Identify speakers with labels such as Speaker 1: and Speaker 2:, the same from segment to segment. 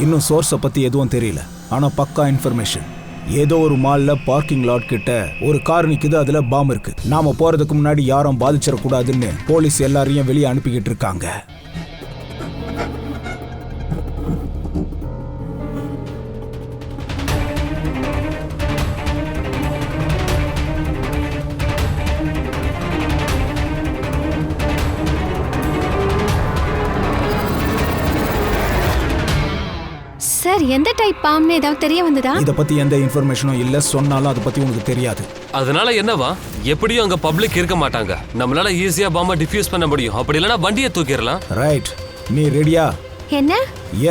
Speaker 1: இன்னும் சோர்ஸை பத்தி எதுவும் தெரியல, ஆனா பக்கா இன்ஃபர்மேஷன். ஏதோ ஒரு மால்ல பார்க்கிங் லாட் கிட்ட ஒரு கார் நிக்குது, அதுல பாம் இருக்கு. நாம போறதுக்கு முன்னாடி யாரும் பாதிச்சிடக்கூடாதுன்னு போலீஸ் எல்லாரையும் வெளியே அனுப்பிக்கிட்டு இருக்காங்க.
Speaker 2: சார், எந்த டைப் பாம்னு ஏதாவது தெரிய வந்ததா?
Speaker 1: இத பத்தி எந்த இன்ஃபர்மேஷனும் இல்ல, சொன்னாலும் அத பத்தி உனக்கு தெரியாது.
Speaker 3: அதனால என்னவா? எப்படியும் அங்க பப்ளிக் இருக்க மாட்டாங்க, நம்மளால ஈஸியா பாம்ப டிஃப்யூஸ் பண்ண முடியும். அப்படி இல்லனா வண்டியை தூக்கிரலாம்.
Speaker 1: ரைட், நீ ரெடியா?
Speaker 2: என்ன?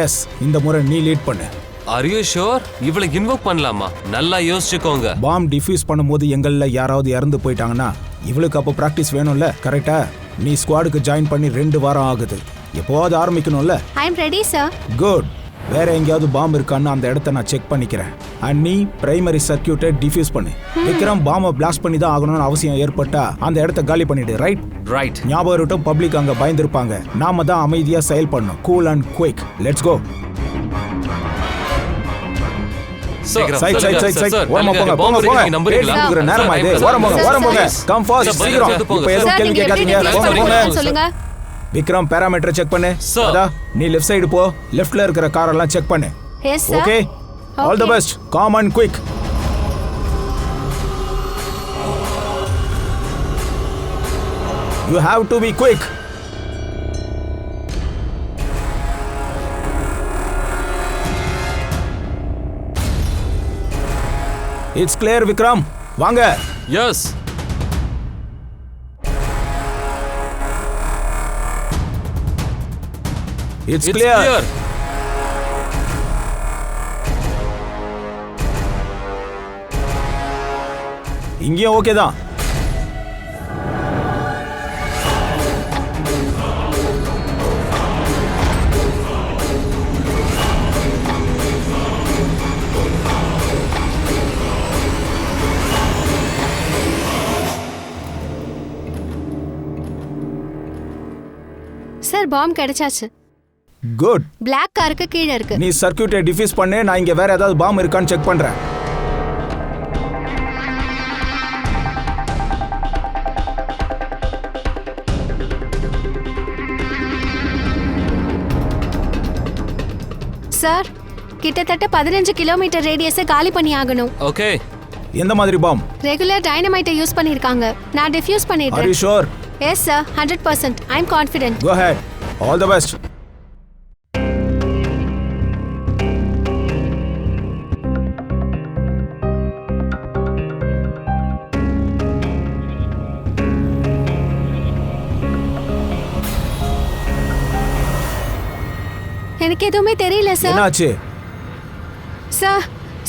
Speaker 1: எஸ், இந்த முறை நீ லீட் பண்ணு.
Speaker 3: Are you sure? இவளை இன்வோக் பண்ணலாமா? நல்லா யோசிச்சுக்கோங்க.
Speaker 1: பாம் டிஃப்யூஸ் பண்ணும்போது எங்கள்ல யாராவது இறந்து போயிட்டாங்கன்னா இவளுக்கு அப்போ பிராக்டிஸ் வேணும்ல, கரெக்டா? நீ ஸ்குவாடுக்கு ஜாயின் பண்ணி 2 வாரம் ஆகுது. எப்போவாது ஆரம்பிக்கணும்ல.
Speaker 2: ஐ அம் ரெடி சார்.
Speaker 1: குட். வேற எங்கேயாவது பாம் இருக்கான்னு அந்த இடத்த நான் செக் பண்ணிக்கிறேன். அண்ட் நீ பிரைமரி சர்க்கியூட்டை டிஃப்யூஸ் பண்ணு. விக்ரம் பாம்பை பிளாஸ்ட் பண்ணி தான் ஆகணும்னு அவசியம் ஏற்பட்டா அந்த இடத்த காலி பண்ணிடு. ரைட்?
Speaker 3: ரைட்.
Speaker 1: ஞாபகம் இருக்கட்டும், பப்ளிக் அங்க பயந்துருப்பாங்க. நாம தான் அமைதியா செயல் பண்ணணும். Cool and quick. Let's go. Side side side side. ஓரமா போங்க போங்க போங்க. நேரமா இது. ஓரமா போங்க ஓரமா போங்க. Come fast. சீக்கிரம். இப்போ எதுவும் கேள்வி கேட்காதீங்க. போங்க
Speaker 2: சொல்லுங்க.
Speaker 1: விக்ரம், பாராமீட்டர் செக் பண்ணு. அதா நீ லெஃப்ட் சைடு போ. லெஃப்ட்ல இருக்கிற கார் எல்லாம் செக் பண்ணு.
Speaker 2: Yes sir.
Speaker 1: Okay, all the best. Come and quick. You have to be quick. It's clear, Vikram. வாங்க.
Speaker 3: Yes.
Speaker 1: It's clear. இங்கேயும் ஓகே தான்.
Speaker 2: சார், பாம் கிடைச்சாச்சு.
Speaker 1: குட்.
Speaker 2: பிளாக் காருக்கு கீழ இருக்கு.
Speaker 1: நீ சர்க்யூட்டை டிஃப்யூஸ் பண்ணு. நான் இங்க வேற ஏதாவது பாம் இருக்கான்னு செக் பண்றேன்.
Speaker 2: சார், கிட்டத்தட்ட 15 கிலோமீட்டர் ரேடியஸை காலி பண்ணி ஆகணும்.
Speaker 3: ஓகே.
Speaker 1: எந்த மாதிரி பாம்?
Speaker 2: ரெகுலர் டைனமைட்டை யூஸ் பண்ணிருக்காங்க. நான் டிஃப்யூஸ் பண்ணிட்டேன்.
Speaker 1: Are you sure?
Speaker 2: Yes sir, 100%. I am confident.
Speaker 1: Go ahead. All the best.
Speaker 2: எனக்கு எதுவுமே தெரியல சார்.
Speaker 1: என்னாச்சு?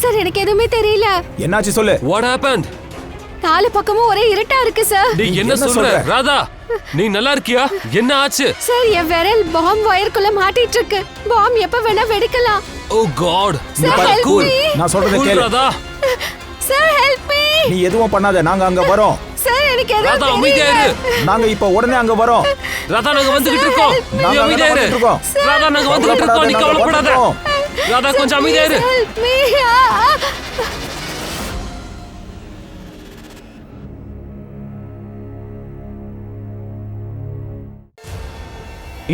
Speaker 2: சார் எனக்கு எதுவுமே தெரியல.
Speaker 1: என்னாச்சு சொல்லு.
Speaker 3: What happened?
Speaker 2: நாலு பக்கமும் ஒரே இருட்டா இருக்கு சார்.
Speaker 3: நீ என்ன சொல்ற? ராதா, நீ நல்லா இருக்கியா? என்ன ஆச்சு?
Speaker 2: சார், என் விரல் பாம் வயர்க்குள்ள மாட்டிட்டு இருக்கு. பாம் எப்ப வேணா வெடிக்கலாம்.
Speaker 3: ஓ காட்.
Speaker 1: நான் சொல்றத கேளு.
Speaker 3: Radha,
Speaker 2: sir help me.
Speaker 1: நீ எதுவும் பண்ணாத, நாங்க அங்க வரோம்.
Speaker 2: சார் எனக்கு எதுவும்
Speaker 3: ராதா அமைதியா இரு.
Speaker 1: நாங்க இப்ப உடனே அங்க வரோம்.
Speaker 3: ராதா, நாங்க வந்துகிட்டு இருக்கோம். நீ அமைதியா இரு. ராதா, நாங்க வந்துகிட்டு இருக்கோம். நீ கவலைப்படாத. ராதா, கொஞ்சம் அமைதியா இரு.
Speaker 2: Help me.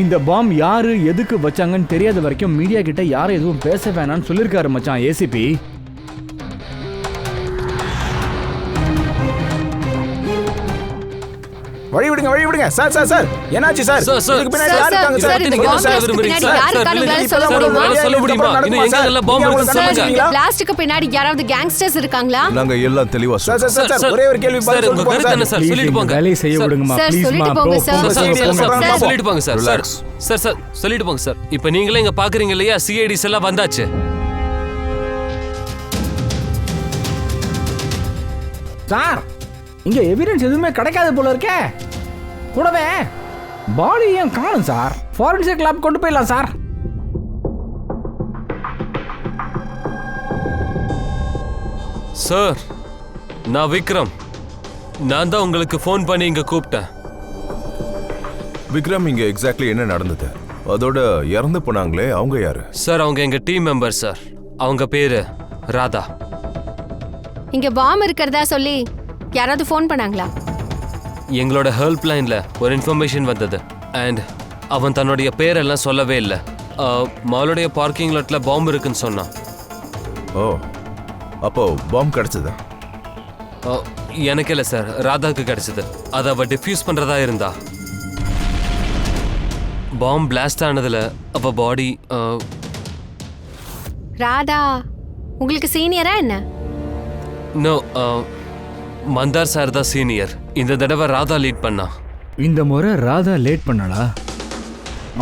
Speaker 4: இந்த பாம் யாரு எதுக்கு வச்சாங்கன்னு தெரியாத வரைக்கும் மீடியா கிட்ட யாரும் எதுவும் பேச வேணாம்னு சொல்லிருக்காரு மச்சான் ஏசிபி.
Speaker 1: வழி விடுங்க வழி விடுங்க. சார் சார் சார் என்னாச்சு சார்? இதுக்கு பின்னாடி யார் இருக்காங்க சார்?
Speaker 3: நீங்க என்ன சொல்ல விரும்புறீங்க சார்? சொல்ல முடியுமா? இன்னும் எங்க எல்லாம் பாம்பு இருக்குன்னு சொல்லுங்க.
Speaker 2: பிளாஸ்டிக்கு பின்னாடி யாராவது கேங்ஸ்டர்ஸ் இருக்காங்களா?
Speaker 5: நாங்க எல்லாம் தெளிவா
Speaker 1: சார் சார் சார் ஒரே ஒரு கேள்வி
Speaker 3: சார், உங்க கருத்து என்ன சார்? சொல்லிட்டு போங்க.
Speaker 4: வேலையை செய்ய விடுங்கமா ப்ளீஸ் மா.
Speaker 3: சொல்லிட்டு போங்க சார். சார் சார் சொல்லிட்டு போங்க சார். இப்போ நீங்களே இங்க பாக்குறீங்க இல்லையா, சிஐடிஸ் எல்லாம் வந்தாச்சு.
Speaker 4: சார், இங்க எவிடன்ஸ் எதுவுமே கிடைக்காது போல இருக்கே. கூடவே பாடி ஏன் காணும் சார்? ஃபாரன்சிக் லேப் கொண்டு போயிடலாம் சார்.
Speaker 3: சார், நான் விக்ரம். நான் தான் உங்களுக்கு ஃபோன் பண்ணி இங்க கூப்பிட்டேன்.
Speaker 5: விக்ரம், இங்க எக்ஸாக்ட்லி என்ன நடந்தது? அதோட இறந்து போனாங்களே அவங்க யாரு?
Speaker 3: சார் அவங்க எங்க டீம் மெம்பர் சார். அவங்க பேரு ராதா.
Speaker 2: இங்க பாம் இருக்கிறதா சொல்லி யாராவது ஃபோன் பண்ணாங்களா?
Speaker 3: எங்களோட ஹெல்ப் லைன்ல ஒரு இன்ஃபர்மேஷன் வந்தது. அண்ட் அவன் தன்னுடைய பேரெல்லாம் சொல்லவே இல்லை. மாலுடைய பார்க்கிங் லாட்ல பாம்பு இருக்குன்னு சொன்னான்.
Speaker 5: ஓ, அப்போ பாம்பு கிடைச்சதா?
Speaker 3: எனக்கு இல்லை சார், ராதாவுக்கு கிடைச்சது. அதை அவ டிஃப்யூஸ் பண்றதா இருந்தா. பாம்பு பிளாஸ்ட் ஆனதுல அவ பாடி.
Speaker 2: ராதா உங்களுக்கு சீனியரா என்ன?
Speaker 3: நோ, மந்தார் சார் தான் சீனியர். இந்த தடவை ராதா லீட் பண்ணா.
Speaker 4: இந்த முறை ராதா லேட் பண்ணாளா?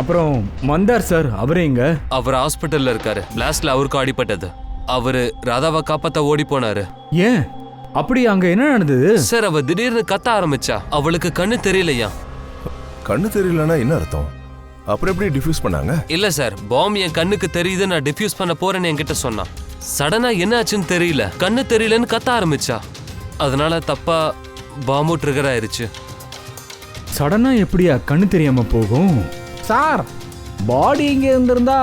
Speaker 4: அப்புறம் மந்தார் சார் அவரே இங்க?
Speaker 3: அவர் ஹாஸ்பிட்டல்ல இருக்காரு. பிளாஸ்ட்ல அவருக்கு அடிபட்டது. அவரு ராதாவை காப்பாத்த ஓடி போனாரு.
Speaker 4: ஏன் அப்படி? அங்க என்ன நடந்தது
Speaker 3: சார்? அவ திடீர்னு கத்த ஆரம்பிச்சா. அவளுக்கு கண்ணு தெரியலையா.
Speaker 5: கண்ணு தெரியலன்னா என்ன அர்த்தம்? அப்புறம் எப்படி டிஃப்யூஸ் பண்ணாங்க?
Speaker 3: இல்ல சார், பாம் என் கண்ணுக்கு தெரியுது, நான் டிஃப்யூஸ் பண்ண போறேன்னு என்கிட்ட சொன்னான். சடனா என்ன ஆச்சுன்னு தெரியல, கண்ணு தெரியலன்னு கத்த ஆரம்பிச்சா. அதனால தப்பா பாம்பு ட்ரிகர் ஆயிருச்சு.
Speaker 4: சடனா எப்படியா கண்ணு தெரியாம போகும்? சார், பாடி இங்க இருந்திருந்தா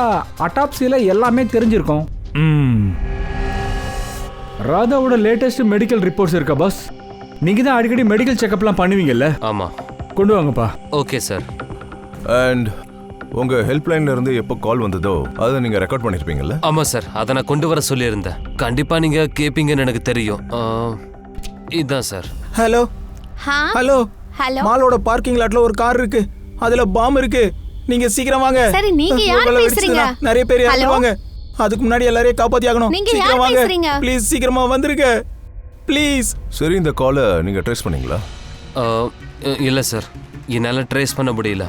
Speaker 4: அட்டாப்சியில எல்லாமே தெரிஞ்சிருக்கும். ராதாவோட லேட்டஸ்ட் மெடிக்கல் ரிப்போர்ட்ஸ் இருக்கா பாஸ்? நீங்க தான் அடிக்கடி மெடிக்கல் செக்அப்லாம் பண்ணுவீங்கல்ல?
Speaker 3: ஆமா.
Speaker 4: கொண்டு வாங்கப்பா.
Speaker 3: Okay sir.
Speaker 5: அண்ட் உங்க ஹெல்ப் லைன்ல இருந்து எப்போ கால் வந்ததோ அதை நீங்க ரெக்கார்ட் பண்ணிருப்பீங்கல்ல?
Speaker 3: ஆமா சார், அதை நான் கொண்டு வர சொல்லியிருந்தேன். கண்டிப்பா நீங்க கேப்பீங்கன்னு எனக்கு தெரியும். இதுதான் சார்.
Speaker 1: Hello hello
Speaker 2: hello.
Speaker 1: மாலோட பார்க்கிங் லாட்ல ஒரு கார் இருக்கு, அதுல பாம் இருக்கு. நீங்க சீக்கிரம் வாங்க.
Speaker 2: சரி, நீங்க யார்
Speaker 1: ஒருவேளை
Speaker 2: பேசுறீங்க?
Speaker 1: வெடிச்சுதுன்னா நிறைய பேர் இறந்துருவாங்க. அதுக்கு முன்னாடி எல்லாரையும் காப்பாத்தி ஆகணும்.
Speaker 2: நீங்க
Speaker 1: சீக்கிரம்
Speaker 2: யார்
Speaker 1: வாங்க
Speaker 2: பேசுறீங்க?
Speaker 1: ப்ளீஸ், சீக்கிரமா வந்துருங்க ப்ளீஸ்.
Speaker 5: சரி, இந்த காலை நீங்க ட்ரேஸ் பண்ணீங்களா?
Speaker 3: இல்ல சார், என்னால ட்ரேஸ் பண்ண முடியல.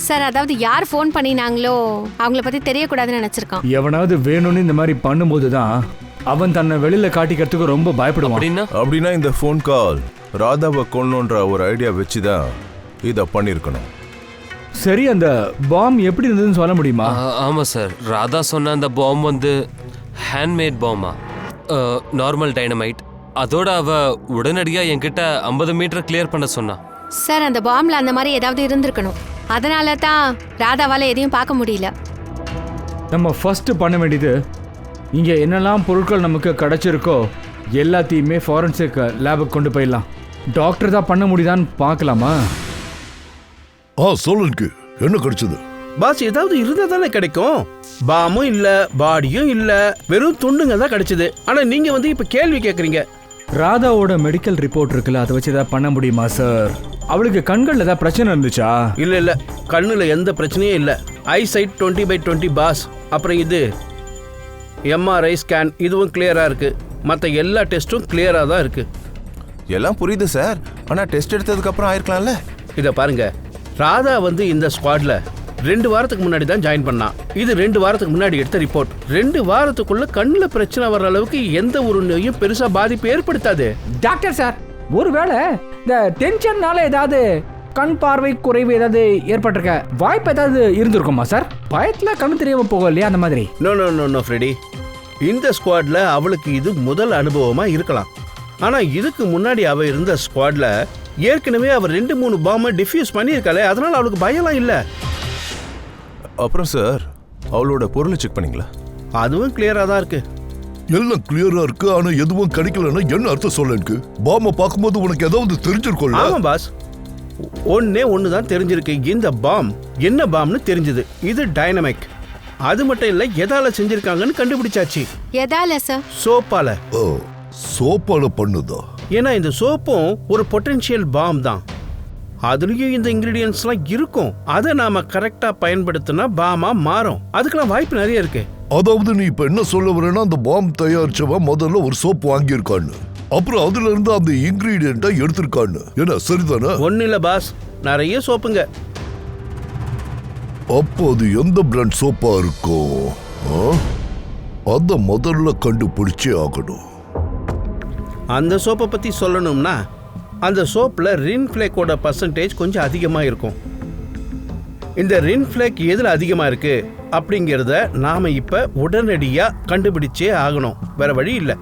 Speaker 2: சார், அதாவது யார் ஃபோன் பண்ணினாங்களோ அவங்கள பத்தி தெரியக்கூடாதுன்னு நினைச்சிருக்கான்.
Speaker 4: எவனாவது வேணும்னு இந்த மாதிரி பண்ணும்போது தான் அவன் தன்னை வெளியில காட்டிக்கிறதுக்கு ரொம்ப பயப்படுவான்.
Speaker 5: அப்படின்னா இந்த ஃபோன் கால் ராதாவை கொல்லணுன்ற ஒரு ஐடியா வச்சுதான் இதை பண்ணிருக்கணும்.
Speaker 4: சரி, அந்த பாம் எப்படி இருந்ததுன்னு சொல்ல முடியுமா?
Speaker 3: ஆமா சார், ராதா சொன்ன அந்த பாம் வந்து ஹேண்ட்மேட் பாமா, நார்மல் டைனமைட். அதோட அவ உடனடியா என்கிட்ட 50 மீட்டர் கிளியர் பண்ண சொன்னா.
Speaker 2: சார், அந்த பாம்ல அந்த மாதிரி ஏதாவது இருந்திருக்கணும். அதனால தான் ராதாவால எதையும் பார்க்க முடியல.
Speaker 4: நம்ம ஃபர்ஸ்ட் பண்ண வேண்டியது, இங்க என்னெல்லாம் பொருட்கள் நமக்கு கிடைச்சிருக்கோ எல்லாத்தையுமே ஃபாரன்சிக் லேபுக்கு கொண்டு போயிடலாம். டாக்டர் தான் பண்ண முடியுதான்னு பார்க்கலாமா?
Speaker 6: சொல்லுங்க, என்ன கிடைச்சது?
Speaker 7: பாஸ், ஏதாவது இருந்தா தானே கிடைக்கும். பாமும் இல்ல, பாடியும் இல்ல, வெறும் துண்டுங்க தான் கிடைச்சது. ஆனா நீங்க வந்து இப்ப கேள்வி கேக்குறீங்க.
Speaker 4: ராதாவோட மெடிக்கல் ரிப்போர்ட் இருக்குல்ல, அதை வச்சு ஏதாவது பண்ண முடியுமா சார்? அவளுக்கு கண்கள் ஏதாவது பிரச்சனை இருந்துச்சா?
Speaker 7: இல்ல, கண்ணுல எந்த பிரச்சனையும் இல்ல. Eyesight 20/20 boss. அப்புறம் இது எம்ஆர்ஐ ஸ்கேன், இதுவும் கிளியரா இருக்கு. மற்ற எல்லா டெஸ்ட்டும் கிளியரா தான் இருக்கு.
Speaker 5: எல்லாம் புரியுது சார், ஆனா டெஸ்ட் எடுத்ததுக்கு அப்புறம் ஆயிருக்கலாம்ல.
Speaker 7: இத பாருங்க, ராதா வந்து இந்த ஸ்குவாட்ல 2 வாரத்துக்கு முன்னாடி தான் ஜாயின் பண்ணா. இது 2 வாரத்துக்கு முன்னாடி எடுத்த ரிப்போர்ட். 2 வாரத்துக்குள்ள கண்ணுல பிரச்சனை வர்ற அளவுக்கு எந்த ஒரு நோயும் பெருசா பாதிப்பு ஏற்படுத்தாது.
Speaker 4: டாக்டர் சார், ஒருவேளை இந்த டென்ஷன்னால ஏதாவது கண் பார்வை குறைவு ஏதாவது ஏற்பட்டிருக்க வாய்ப்பு ஏதாவது இருந்திருக்குமா சார்? பயத்துல கண்ணு தெரியாம போகும் இல்லையா, அந்த மாதிரி?
Speaker 7: நோ ஃப்ரெடி, இந்த ஸ்குவாட்ல அவளுக்கு இது முதல் அனுபவமா இருக்கலாம். ஆனா இதுக்கு முன்னாடி அவ இருந்த ஸ்குவாட்ல ஏற்கனவே அவர் 2-3 பாம்பை டிஃப்யூஸ் பண்ணியிருக்காளே, அதனால அவளுக்கு பயம்லாம் இல்ல.
Speaker 5: அப்புறம் சார், அவளோட பொருளை செக் பண்ணீங்களா?
Speaker 7: அதுவும் கிளியரா தான் இருக்கு.
Speaker 6: எல்லாம் கிளியரா இருக்கு, ஆனா எதுவும் கிடைக்கலன்னா என்ன அர்த்தம் சொல்ல? எனக்கு பாம்ப பார்க்கும்போது உனக்கு ஏதாவது தெரிஞ்சிருக்கும்?
Speaker 7: ஆமா பாஸ், ஒண்ணு தான் தெரிஞ்சிருக்கு. இந்த பாம் என்ன பாம்னு தெரிஞ்சது. இது டைனமிக். அது மட்டும் இல்ல, எதால செஞ்சிருக்காங்கன்னு கண்டுபிடிச்சாச்சு.
Speaker 2: எதால சார்?
Speaker 7: சோப்பால.
Speaker 6: சோப்பால பண்ணுதா?
Speaker 7: ஏன்னா இந்த சோப்பும் ஒரு பொட்டன்ஷியல் பாம் தான். அதுலயும் இந்த இன்கிரீடியன்ஸ்லாம் இருக்கும். அதை நாம கரெக்டா பயன்படுத்தினா பாமா மாறும். அதுக்கெல்லாம் வாய்ப்பு நிறைய இருக்கு.
Speaker 6: அதாவது நீ இப்ப என்ன சொல்ல வரேன்னா, அந்த பாம் தயாரிச்சவன் முதல்ல ஒரு சோப்பு வாங்கியிருக்கான்னு, அப்புறம் அதுல இருந்து அந்த இன்கிரீடியன்ட்டை எடுத்திருக்கான்னு. என்ன சரிதானே?
Speaker 7: ஒண்ணு இல்ல பாஸ், நிறைய சோப்புங்க.
Speaker 6: அப்போ அது எந்த பிராண்ட் சோப்பா இருக்கும்? அத முதல்ல கண்டுபிடிச்சே ஆகணும்.
Speaker 7: அந்த சோப்பை பத்தி சொல்லணும்னா, அந்த சோப்ல ரின் ஃபிளேக்கோட பர்சன்டேஜ் கொஞ்சம் அதிகமா இருக்கும். இந்த ரின் ஃபிளேக் எதுல அதிகமா இருக்கு அப்படிங்கிறத நாம இப்ப உடனடியா கண்டுபிடிச்சே ஆகணும். வேற வழி இல்ல.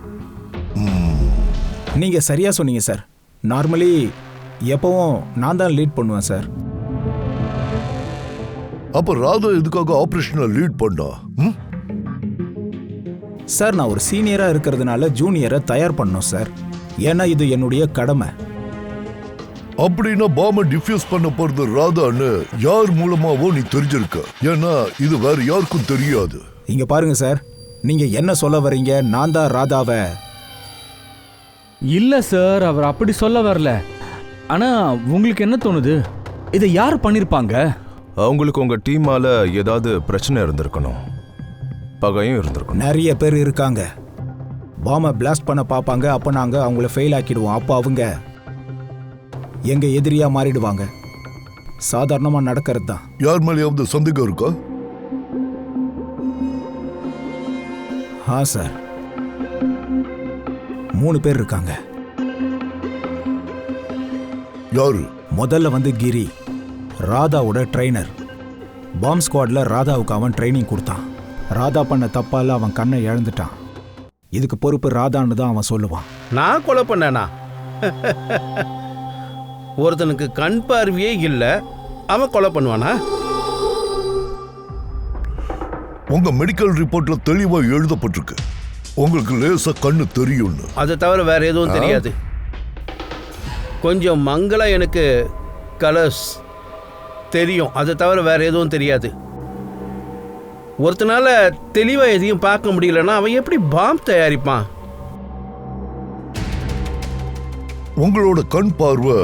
Speaker 1: நீங்க சரியா சொன்னீங்க சார். நார்மலி எப்பவும் நான் தான் லீட் பண்ணுவேன் சார்.
Speaker 6: அப்ப ராதா எதுக்காக ஆபரேஷனை லீட் பண்ணா?
Speaker 1: சார் நான் ஒரு சீனியரா இருக்கிறதுனால ஜூனியரை தயார் பண்ணோம் சார். ஏன்னா இது என்னுடைய கடமை.
Speaker 6: அப்படின்னா பாம்பை டிஃப்யூஸ் பண்ண போறது ராதான்னு யார் மூலமாவோ நீ தெரிஞ்சிருக்க. ஏன்னா இது வேற யாருக்கும் தெரியாது.
Speaker 1: இங்க பாருங்க சார், நீங்க என்ன சொல்ல வரீங்க? நான் தான் ராதாவை.
Speaker 4: இல்ல சார், அவர் அப்படி சொல்ல வரல. ஆனா உங்களுக்கு என்ன தோணுது, இதை யார் பண்ணிருப்பாங்க?
Speaker 5: அவங்களுக்கு உங்க டீமால ஏதாவது பிரச்சனை இருந்திருக்கணும், பகையும் இருந்திருக்கணும்.
Speaker 1: நிறைய பேர் இருக்காங்க. பாம்பை பிளாஸ்ட் பண்ண பார்ப்பாங்க, அப்போ நாங்க அவங்கள ஃபெயில் ஆக்கிடுவோம். அப்போ அவங்க எங்க எதிரியா மாறிடுவாங்க. சாதாரணமா நடக்கிறது தான்.
Speaker 6: யார் மேலேயாவது சந்தேகம் இருக்கா?
Speaker 1: சார் 3 பேர் இருக்காங்க.
Speaker 6: யாரு?
Speaker 1: முதல்ல வந்து கிரி, ராதாவோட ட்ரெயினர். பாம் ஸ்குவாட்ல ராதாவுக்கு அவன் ட்ரைனிங் கொடுத்தான். ராதா பண்ண தப்பால அவன் கண்ணை இழந்துட்டான். இதுக்கு பொறுப்பு ராதான்னு தான் அவன் சொல்லுவான்.
Speaker 7: நான் கொலை பண்ணனா? ஒருத்தனுக்கு கண் பார்வையே இல்லை, அவன் கொலை பண்ணுவானா?
Speaker 6: உங்க மெடிக்கல் ரிப்போர்ட்ல தெளிவா எழுதப்பட்டிருக்கு உங்களுக்கு லேசா கண்ணு தெரியும்னு.
Speaker 7: அதை தவிர வேற எதுவும் தெரியாது. கொஞ்சம் மங்களா எனக்கு கலர்ஸ் தெரியும், அதை தவிர வேற எதுவும் தெரியாது. ஒருத்தனால தெளிவா எதையும் பார்க்க முடியலன்னா அவன் எப்படி பாம் தயாரிப்பான்?
Speaker 6: உங்களோட கண் பார்வை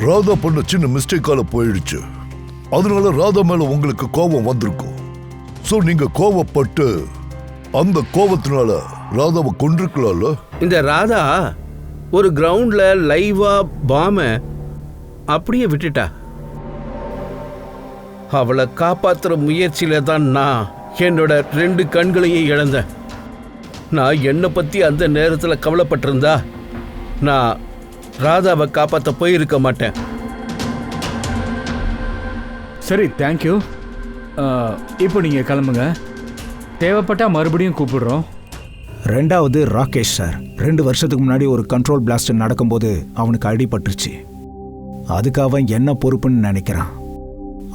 Speaker 6: ராதா பண்ண சின்ன மிஸ்டேக்கால போயிடுச்சு. அதனால ராதா மேல உங்களுக்கு கோபம் வந்திருக்கும். சோ நீங்க கோபப்பட்டு அந்த கோபத்தினால ராதாவை கொன்றிருக்கலாம்ல.
Speaker 7: இந்த ராதா ஒரு கிரவுண்ட்ல லைவா பாம அப்படியே விட்டுட்டா. அவளை காப்பாத்துற முயற்சியில தான் நான் என்னோட 2 கண்களையும் இழந்தேன். நான் என்னை பத்தி அந்த நேரத்தில் கவலைப்பட்டிருந்தா நான் ராதாவை காப்பாற்ற போயிருக்க மாட்டேன்.
Speaker 4: சரி, தேங்க்யூ. இப்போ நீங்க கிளம்புங்க. தேவைப்பட்டா மறுபடியும் கூப்பிடுறோம்.
Speaker 1: ரெண்டாவது ராகேஷ் சார். 2 வருஷத்துக்கு முன்னாடி ஒரு கண்ட்ரோல் பிளாஸ்ட் நடக்கும்போது அவனுக்கு அடிபட்டுருச்சு. அதுக்கு அவன் என்ன பொறுப்புன்னு நினைக்கிறான்.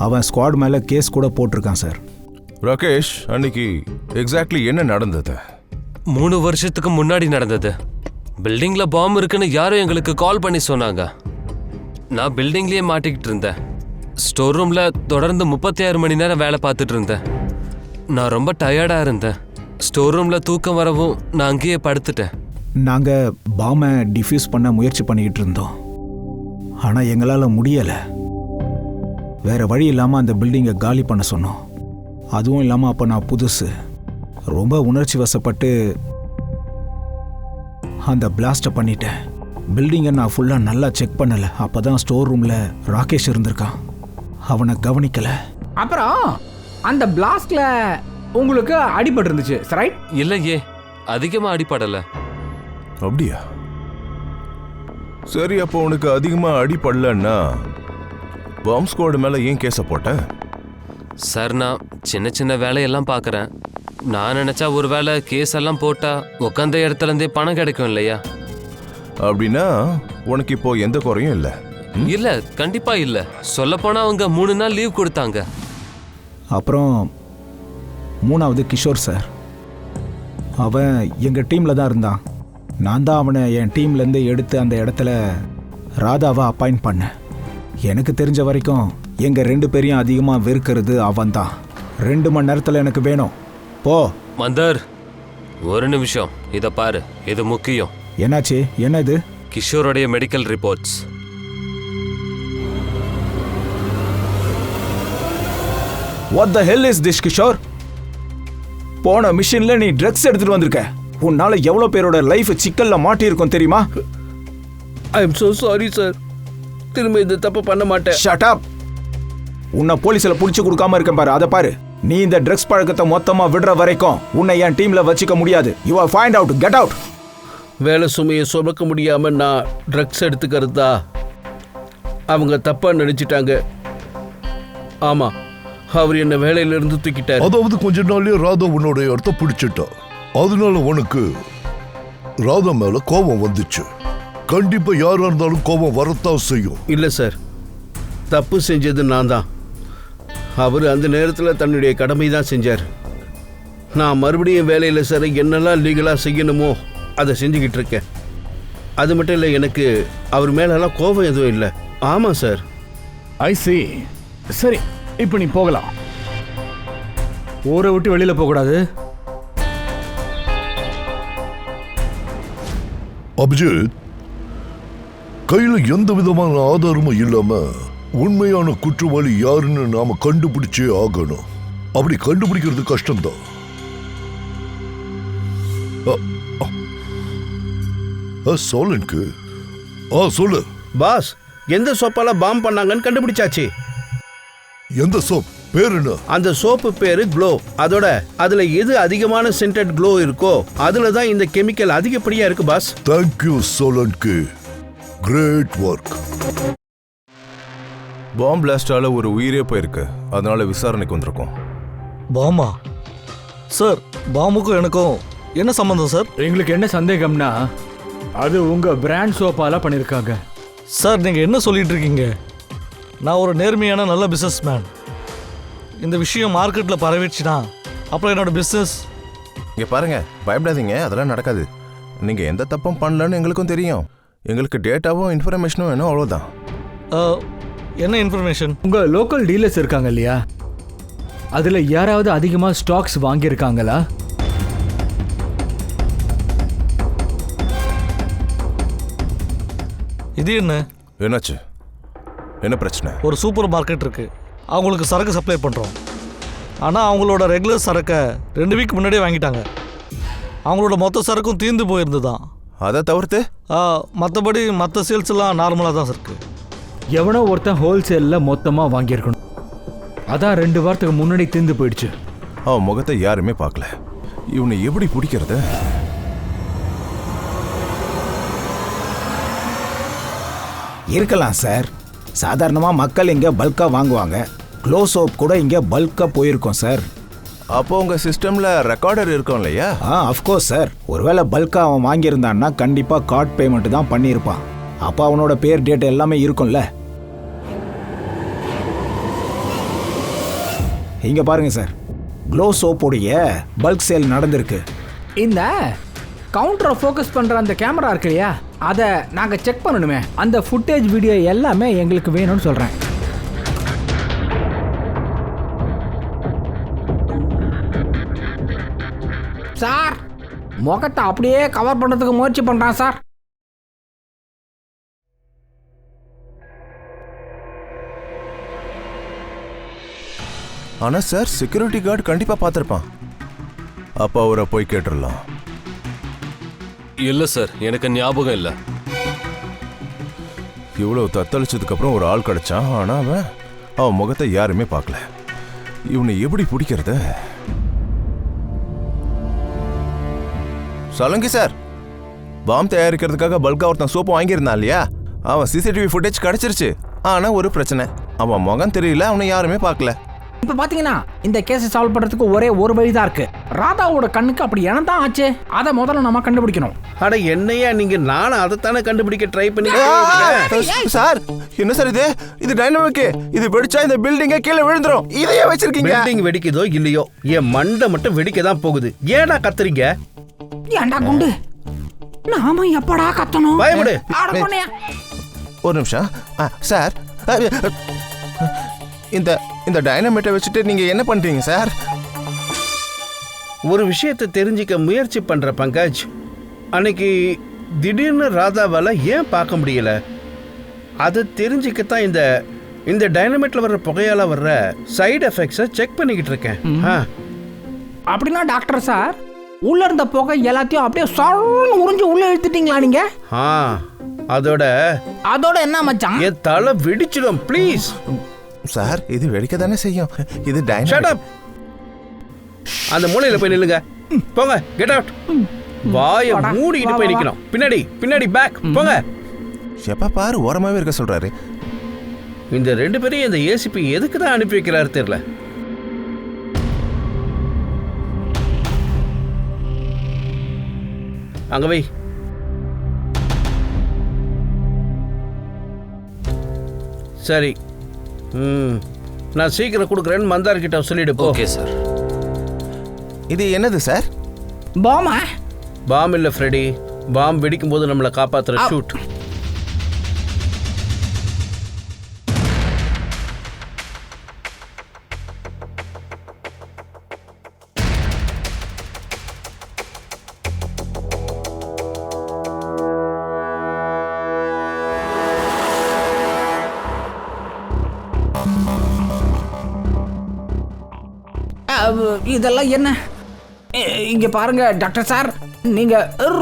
Speaker 1: அவன் ஸ்குவாட் மேல கேஸ் கூட போட்டிருக்கான் சார்.
Speaker 5: ராகேஷ், அன்னைக்கு எக்ஸாக்ட்லி என்ன நடந்தது?
Speaker 3: 3 வருஷத்துக்கு முன்னாடி நடந்தது. பில்டிங்ல பாம்பு இருக்குன்னு யாரும் எங்களுக்கு கால் பண்ணி சொன்னாங்க. நான் பில்டிங்லயே மாட்டிக்கிட்டு இருந்தேன். ஸ்டோர் ரூம்ல தொடர்ந்து 36 மணி நேரம் வேலை பார்த்துட்டு இருந்தேன். நான் ரொம்ப டயர்டா இருந்தேன். ஸ்டோர் ரூம்ல தூக்கம் வரவும் நான் அங்கேயே படுத்துட்டேன்.
Speaker 1: நாங்க பாம்பை டிஃப்யூஸ் பண்ண முயற்சி பண்ணிக்கிட்டு இருந்தோம். ஆனா எங்களால முடியல. வேற வழி இல்லாம அந்த பில்டிங்கை காலி பண்ண சொன்னோம். அதுவும் இல்லாம அப்ப நான் புதுசு, ரொம்ப உணர்ச்சி வசப்பட்டு அந்த பிளாஸ்ட்டை பண்ணிட்டேன். பில்டிங்கை நான் ஃபுல்லா நல்லா செக் பண்ணல. அப்பதான் ஸ்டோர் ரூம்ல ராகேஷ் இருந்திருக்கான். அவனை கவனிக்கல.
Speaker 4: அப்புறம் அந்த பிளாஸ்ட்ல உங்களுக்கு அடிபட்டு இருந்துச்சு, ரைட்?
Speaker 3: இல்லையே, அதிகமா அடிபடல.
Speaker 5: அப்படியா? சரி, அப்போ உனக்கு அதிகமா அடிபடலன்னா பாம் ஸ்குவாட் மேல ஏன் கேஸ போட்ட?
Speaker 3: சார், நான் சின்ன சின்ன வேலையெல்லாம் பார்க்குறேன். நான் நினைச்சா ஒரு வேளை கேஸ் எல்லாம் போட்டா உட்காந்த இடத்துல இருந்தே பணம் கிடைக்கும் இல்லையா?
Speaker 5: அப்படின்னா உனக்கு இப்போ எந்த குறையும் இல்லை?
Speaker 3: இல்ல, கண்டிப்பா இல்ல. சொல்லப்போனா அவங்க 3 நாள் லீவ் கொடுத்தாங்க.
Speaker 1: அப்புறம் 3வது கிஷோர் சார். அவன் எங்க டீம்ல தான் இருந்தான். நான் தான் அவனை என் டீம்லேருந்து எடுத்து அந்த இடத்துல ராதாவை அப்பாயிண்ட் பண்ணேன். எனக்கு தெரிஞ்ச வரைக்கும் எங்க 2 பேரையும் அதிகமாக வெறுக்கிறது அவன் தான். 2 மணி நேரத்தில் எனக்கு வேணும். போ.
Speaker 3: மந்தர், ஒரு நிமிஷம், இத பாரு, இது முக்கியம்.
Speaker 1: என்னாச்சு? என்ன இது?
Speaker 3: கிஷோருடைய medical reports.
Speaker 1: What the hell is this Kishore? போன மிஷின்ல நீ ட்ரக்ஸ் எடுத்துட்டு வந்திருக்க. உன்னால எவ்வளவு பேரோட லைஃப் சிக்கல்ல மாட்டி இருக்கும் தெரியுமா?
Speaker 7: I am so sorry sir. திரும்ப இந்த தப்பு பண்ண மாட்டேன்.
Speaker 1: Shut up. உன்னை போலீஸ்ல புடிச்சு கொடுக்காம இருக்கேன் பாரு, அதை பாரு. நீ இந்த ட்ரக்ஸ் பழக்கத்தை மொத்தமா விடுற வரைக்கும் உன்னை என் டீம்ல வச்சுக்க முடியாது. You are find out. Get out.
Speaker 7: வேலை சுமையை சுமக்க முடியாம நான் ட்ரக்ஸ் எடுத்துக்கிறதா அவங்க தப்பா நினைச்சிட்டாங்க. ஆமா, அவர் என்ன வேலையிலிருந்து தூக்கிட்டார்.
Speaker 6: அதாவது கொஞ்ச நாள்லயே ராதா உன்னோட இடத்த பிடிச்சிட்டா. அதனால உனக்கு ராதா மேல கோபம் வந்துச்சு. கண்டிப்பா யாரா இருந்தாலும் கோபம் வரத்தான் செய்யும்.
Speaker 7: இல்ல சார், தப்பு செஞ்சது நான் தான். அவர் அந்த நேரத்தில் தன்னுடைய கடமை தான் செஞ்சார். நான் மறுபடியும் வேலையில் சார் என்னெல்லாம் லீகலாக செய்யணுமோ அதை செஞ்சுக்கிட்டு இருக்கேன். அது மட்டும் இல்லை, எனக்கு அவர் மேலெல்லாம் கோபம் எதுவும் இல்லை. ஆமாம் சார்.
Speaker 4: ஐ சி. சரி, இப்போ நீ போகலாம். ஊரை விட்டு வெளியில் போகக்கூடாது.
Speaker 6: அபிஜித், கையில எந்த விதமான ஆதாரமும் இல்லாம உண்மையான குற்றவாளி யாருன்னு நாம கண்டுபிடிச்சே ஆகணும். அப்படி கண்டுபிடிக்கிறது கஷ்டம்தான். சோலனுக்கு சொல்லு
Speaker 7: பாஸ், எந்த சோப்பால பாம் பண்ணாங்கன்னு கண்டுபிடிச்சாச்சு.
Speaker 6: எந்த சோப் பேர் என்ன?
Speaker 7: அந்த சோப்பு பேரு க்ளோ. அதோட அதுல எது அதிகமான சென்டட் க்ளோ இருக்கோ அதுல தான் இந்த கெமிக்கல் அதிகப்படியா இருக்கு பாஸ்.
Speaker 6: தேங்க்யூ சோலனுக்கு, கிரேட் ஒர்க்.
Speaker 5: பாம் பிளாஸ்டால ஒரு உயிரே போயிருக்கு, அதனால விசாரணைக்கு வந்திருக்கோம்.
Speaker 8: பாமா? சார், பாமுக்கும் எனக்கும் என்ன சம்பந்தம் சார்?
Speaker 4: எங்களுக்கு என்ன சந்தேகம்னா, அது உங்க பிராண்ட் சோப்பால பண்ணிருக்காங்க.
Speaker 8: சார், நீங்க என்ன சொல்லிட்டு இருக்கீங்க? நான் ஒரு நேர்மையான நல்ல பிசினஸ் மேன். இந்த விஷயம் மார்க்கெட்ல பரவிடுச்சுன்னா அப்புறம் என்னோட பிசினஸ்.
Speaker 5: இங்க பாருங்க, பயப்படாதீங்க, அதெல்லாம் நடக்காது. நீங்க எந்த தப்பும் பண்ணலன்னு எங்களுக்கும் தெரியும். எங்களுக்கு டேட்டாவும் இன்ஃபர்மேஷனும் வேணும், அவ்வளோதான்.
Speaker 8: என்ன இன்ஃபர்மேஷன்?
Speaker 4: உங்க லோக்கல் டீலர்ஸ் இருக்காங்க இல்லையா, அதுல யாராவது அதிகமா ஸ்டாக்ஸ் வாங்கியிருக்காங்களா?
Speaker 8: இது என்ன?
Speaker 5: என்னாச்சு? என்ன பிரச்சனை?
Speaker 8: ஒரு சூப்பர் மார்க்கெட் இருக்கு, அவங்களுக்கு சரக்கு சப்ளை பண்றோம். ஆனால் அவங்களோட ரெகுலர் சரக்கை 2 வீக் முன்னாடியே வாங்கிட்டாங்க. அவங்களோட மொத்த சரக்கும் தீர்ந்து போயிருந்துதான்.
Speaker 5: அதை தவிர்த்து
Speaker 8: மற்றபடி மற்ற சேல்ஸ் எல்லாம் நார்மலாக தான் இருக்கு.
Speaker 4: எவனோ ஒருத்தன் ஹோல்சேலில் மொத்தமாக வாங்கியிருக்கணும். அதான் 2 வாரத்துக்கு முன்னாடி தீர்ந்து போயிடுச்சு.
Speaker 5: அவன் முகத்தை யாருமே பார்க்கல. இவனை எப்படி பிடிக்கிறது?
Speaker 1: இருக்கலாம் சார். சாதாரணமாக மக்கள் இங்கே பல்காக வாங்குவாங்க. க்ளோ சோப் கூட இங்கே பல்காக போயிருக்கோம் சார்.
Speaker 5: அப்போ உங்கள் சிஸ்டமில் ரெக்கார்டர் இருக்கும் இல்லையா?
Speaker 1: Of course sir. ஒருவேளை பல்காக அவன் வாங்கியிருந்தான்னா கண்டிப்பாக கார்ட் பேமெண்ட் தான் பண்ணியிருப்பான். அப்போ அவனோட பேர் டேட் எல்லாமே இருக்கும்ல. இங்கே பாருங்க சார், க்ளோ சோப்போடைய பல்க் சேல் நடந்திருக்கு.
Speaker 9: இந்த கவுண்டரை ஃபோக்கஸ் பண்ணுற அந்த கேமரா இருக்கு இல்லையா, அதை நாங்கள் செக் பண்ணணுமே. அந்த ஃபுட்டேஜ் வீடியோ எல்லாமே எங்களுக்கு வேணும்னு சொல்கிறேன். சார், முகத்தை அப்படியே கவர் பண்ணுறதுக்கு முயற்சி பண்ணுறான் சார்.
Speaker 5: ஆனால் சார், செக்யூரிட்டி கார்டு கண்டிப்பாக பார்த்துருப்பான். அப்போ அவரை போய் கேட்டுடலாம்.
Speaker 3: இல்லை சார், எனக்கு ஞாபகம் இல்லை.
Speaker 5: இவ்வளோ தத்தளிச்சதுக்கு அப்புறம் ஒரு ஆள் கிடைச்சான். ஆனால் அவன் முகத்தை யாருமே பார்க்கல. இவனை எப்படி பிடிக்கிறது? சொல்லுங்க சார், பாம் தயாரிக்கிறதுக்காக பல்கா ஒருத்தன் சோப்பு வாங்கியிருந்தான் இல்லையா, அவன் சிசிடிவி ஃபுட்டேஜ் கிடைச்சிருச்சு. ஆனால் ஒரு பிரச்சனை, அவன் முகம் தெரியல, அவனை யாருமே பார்க்கல.
Speaker 9: இப்போ பார்த்தீங்கன்னா இந்த கேஸை சால்வ் பண்ணுறதுக்கு ஒரே ஒரு வழி தான் இருக்கு. ராதாவோட கண்ணுக்கு அப்படி என்ன தான் ஆச்சு, அதை முதல்ல நம்ம கண்டுபிடிக்கணும்.
Speaker 7: அட என்னையா நீங்க, நானும் அதைத்தானே கண்டுபிடிக்க ட்ரை பண்ணி.
Speaker 5: சார், என்ன சார் இது? இது டைனமிக். இது வெடிச்சா இந்த பில்டிங்கே கீழே விழுந்துரும். இதையே வச்சிருக்கீங்க.
Speaker 7: பில்டிங் வெடிக்குதோ இல்லையோ, என் மண்டை மட்டும் வெடிக்க தான் போகுது. ஏடா கத்துறீங்க?
Speaker 9: ஏண்டா குண்டு, நாம எப்படா கத்தணும்?
Speaker 7: பயப்படு.
Speaker 5: ஒரு நிமிஷம் சார், இந்த டைனமைட்டை வச்சுட்டு நீங்க என்ன பண்றீங்க சார்?
Speaker 7: ஒரு விஷயத்தை தெரிஞ்சிக்க முயற்சி பண்ற பங்கஜ். அன்னைக்கு திடீர்னு ராதாவால ஏன் பார்க்க முடியல, அதை தெரிஞ்சுக்கத்தான் இந்த டைனமைட்ல வர்ற புகையால வர்ற சைடு எஃபெக்ட்ஸை செக் பண்ணிக்கிட்டு இருக்கேன்.
Speaker 9: அப்படின்னா டாக்டர் சார், உள்ள இருந்த புகை எல்லாத்தையும் அப்படியே உறிஞ்சு உள்ள இழுத்துட்டீங்களா நீங்க? அதோட என்ன மச்சான்,
Speaker 7: என் தலை வெடிச்சிடும். ப்ளீஸ்
Speaker 5: சார், இது வெடிக்க தானே செய்யும். இது டைனமைட்.
Speaker 7: அந்த மூலையில போய் நில்லுங்க. போங்க, கெட் அவுட். வாயை மூடிட்டு போய் நிக்கணும். பின்னாடி பேக் போங்க.
Speaker 5: எப்ப பாரு ஓரமாவே இருக்க சொல்றாரு.
Speaker 7: இந்த 2 பேரையும் இந்த ஏசிபி எதுக்கு தான் அனுப்பி வைக்கிறாரு தெரியல. அங்க வை. சரி, நான் சீக்கிரம் கொடுக்குறேன்னு மந்தார் கிட்ட சொல்லிடு போ.
Speaker 3: Okay sir.
Speaker 5: இது என்னது சார்?
Speaker 9: பாமா?
Speaker 7: பாம் இல்ல ஃப்ரெடி, பாம் வெடிக்கும் போது நம்மளை காப்பாத்துற ஷூட்.
Speaker 9: இதெல்லாம் என்ன? இங்க பாருங்க டாக்டர் சார், நீங்க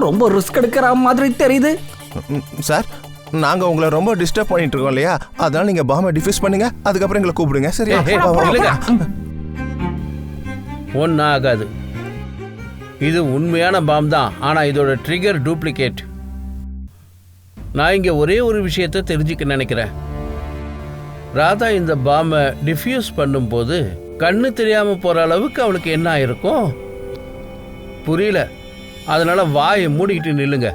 Speaker 9: ரொம்ப ரிஸ்க் எடுக்கிற மாதிரி தெரியுது.
Speaker 5: சார், நாங்க உங்களை ரொம்ப டிஸ்டர்ப் பண்ணிட்டு இருக்கோம் இல்லையா, அதனால நீங்க பாம்பை டிஃப்யூஸ் பண்ணுங்க, அதுக்கப்புறம் எங்களை கூப்பிடுங்க. சரியா?
Speaker 7: ஒன்றும் ஆகாது. இது உண்மையான பாம் தான், ஆனா இதோட ட்ரிகர் டூப்ளிகேட். நான் இங்க ஒரே ஒரு விஷயத்தை தெரிஞ்சுக்க நினைக்கிறேன். ராதா இந்த பாம்பை டிஃப்யூஸ் பண்ணும்போது கண்ணு தெரியாம போற அளவுக்கு அவளுக்கு என்ன ஆயிருக்கும் புரியல. அதனால வாயை மூடிக்கிட்டு நில்லுங்க.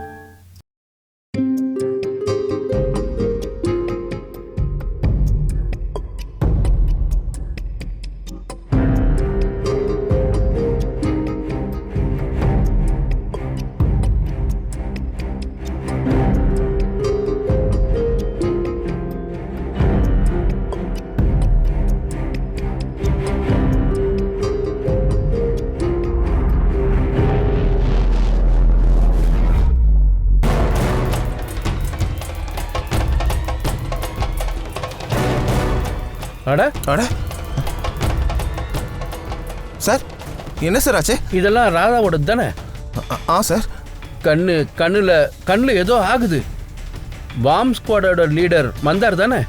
Speaker 7: அட
Speaker 5: அட சார், என்ன சார் ஆச்சு?
Speaker 7: இதெல்லாம் ராதாவோட தானே?
Speaker 5: சார்,
Speaker 7: கண்ணுல ஏதோ ஆகுது. பாம் ஸ்குவாடோட லீடர் மந்தார் தானே?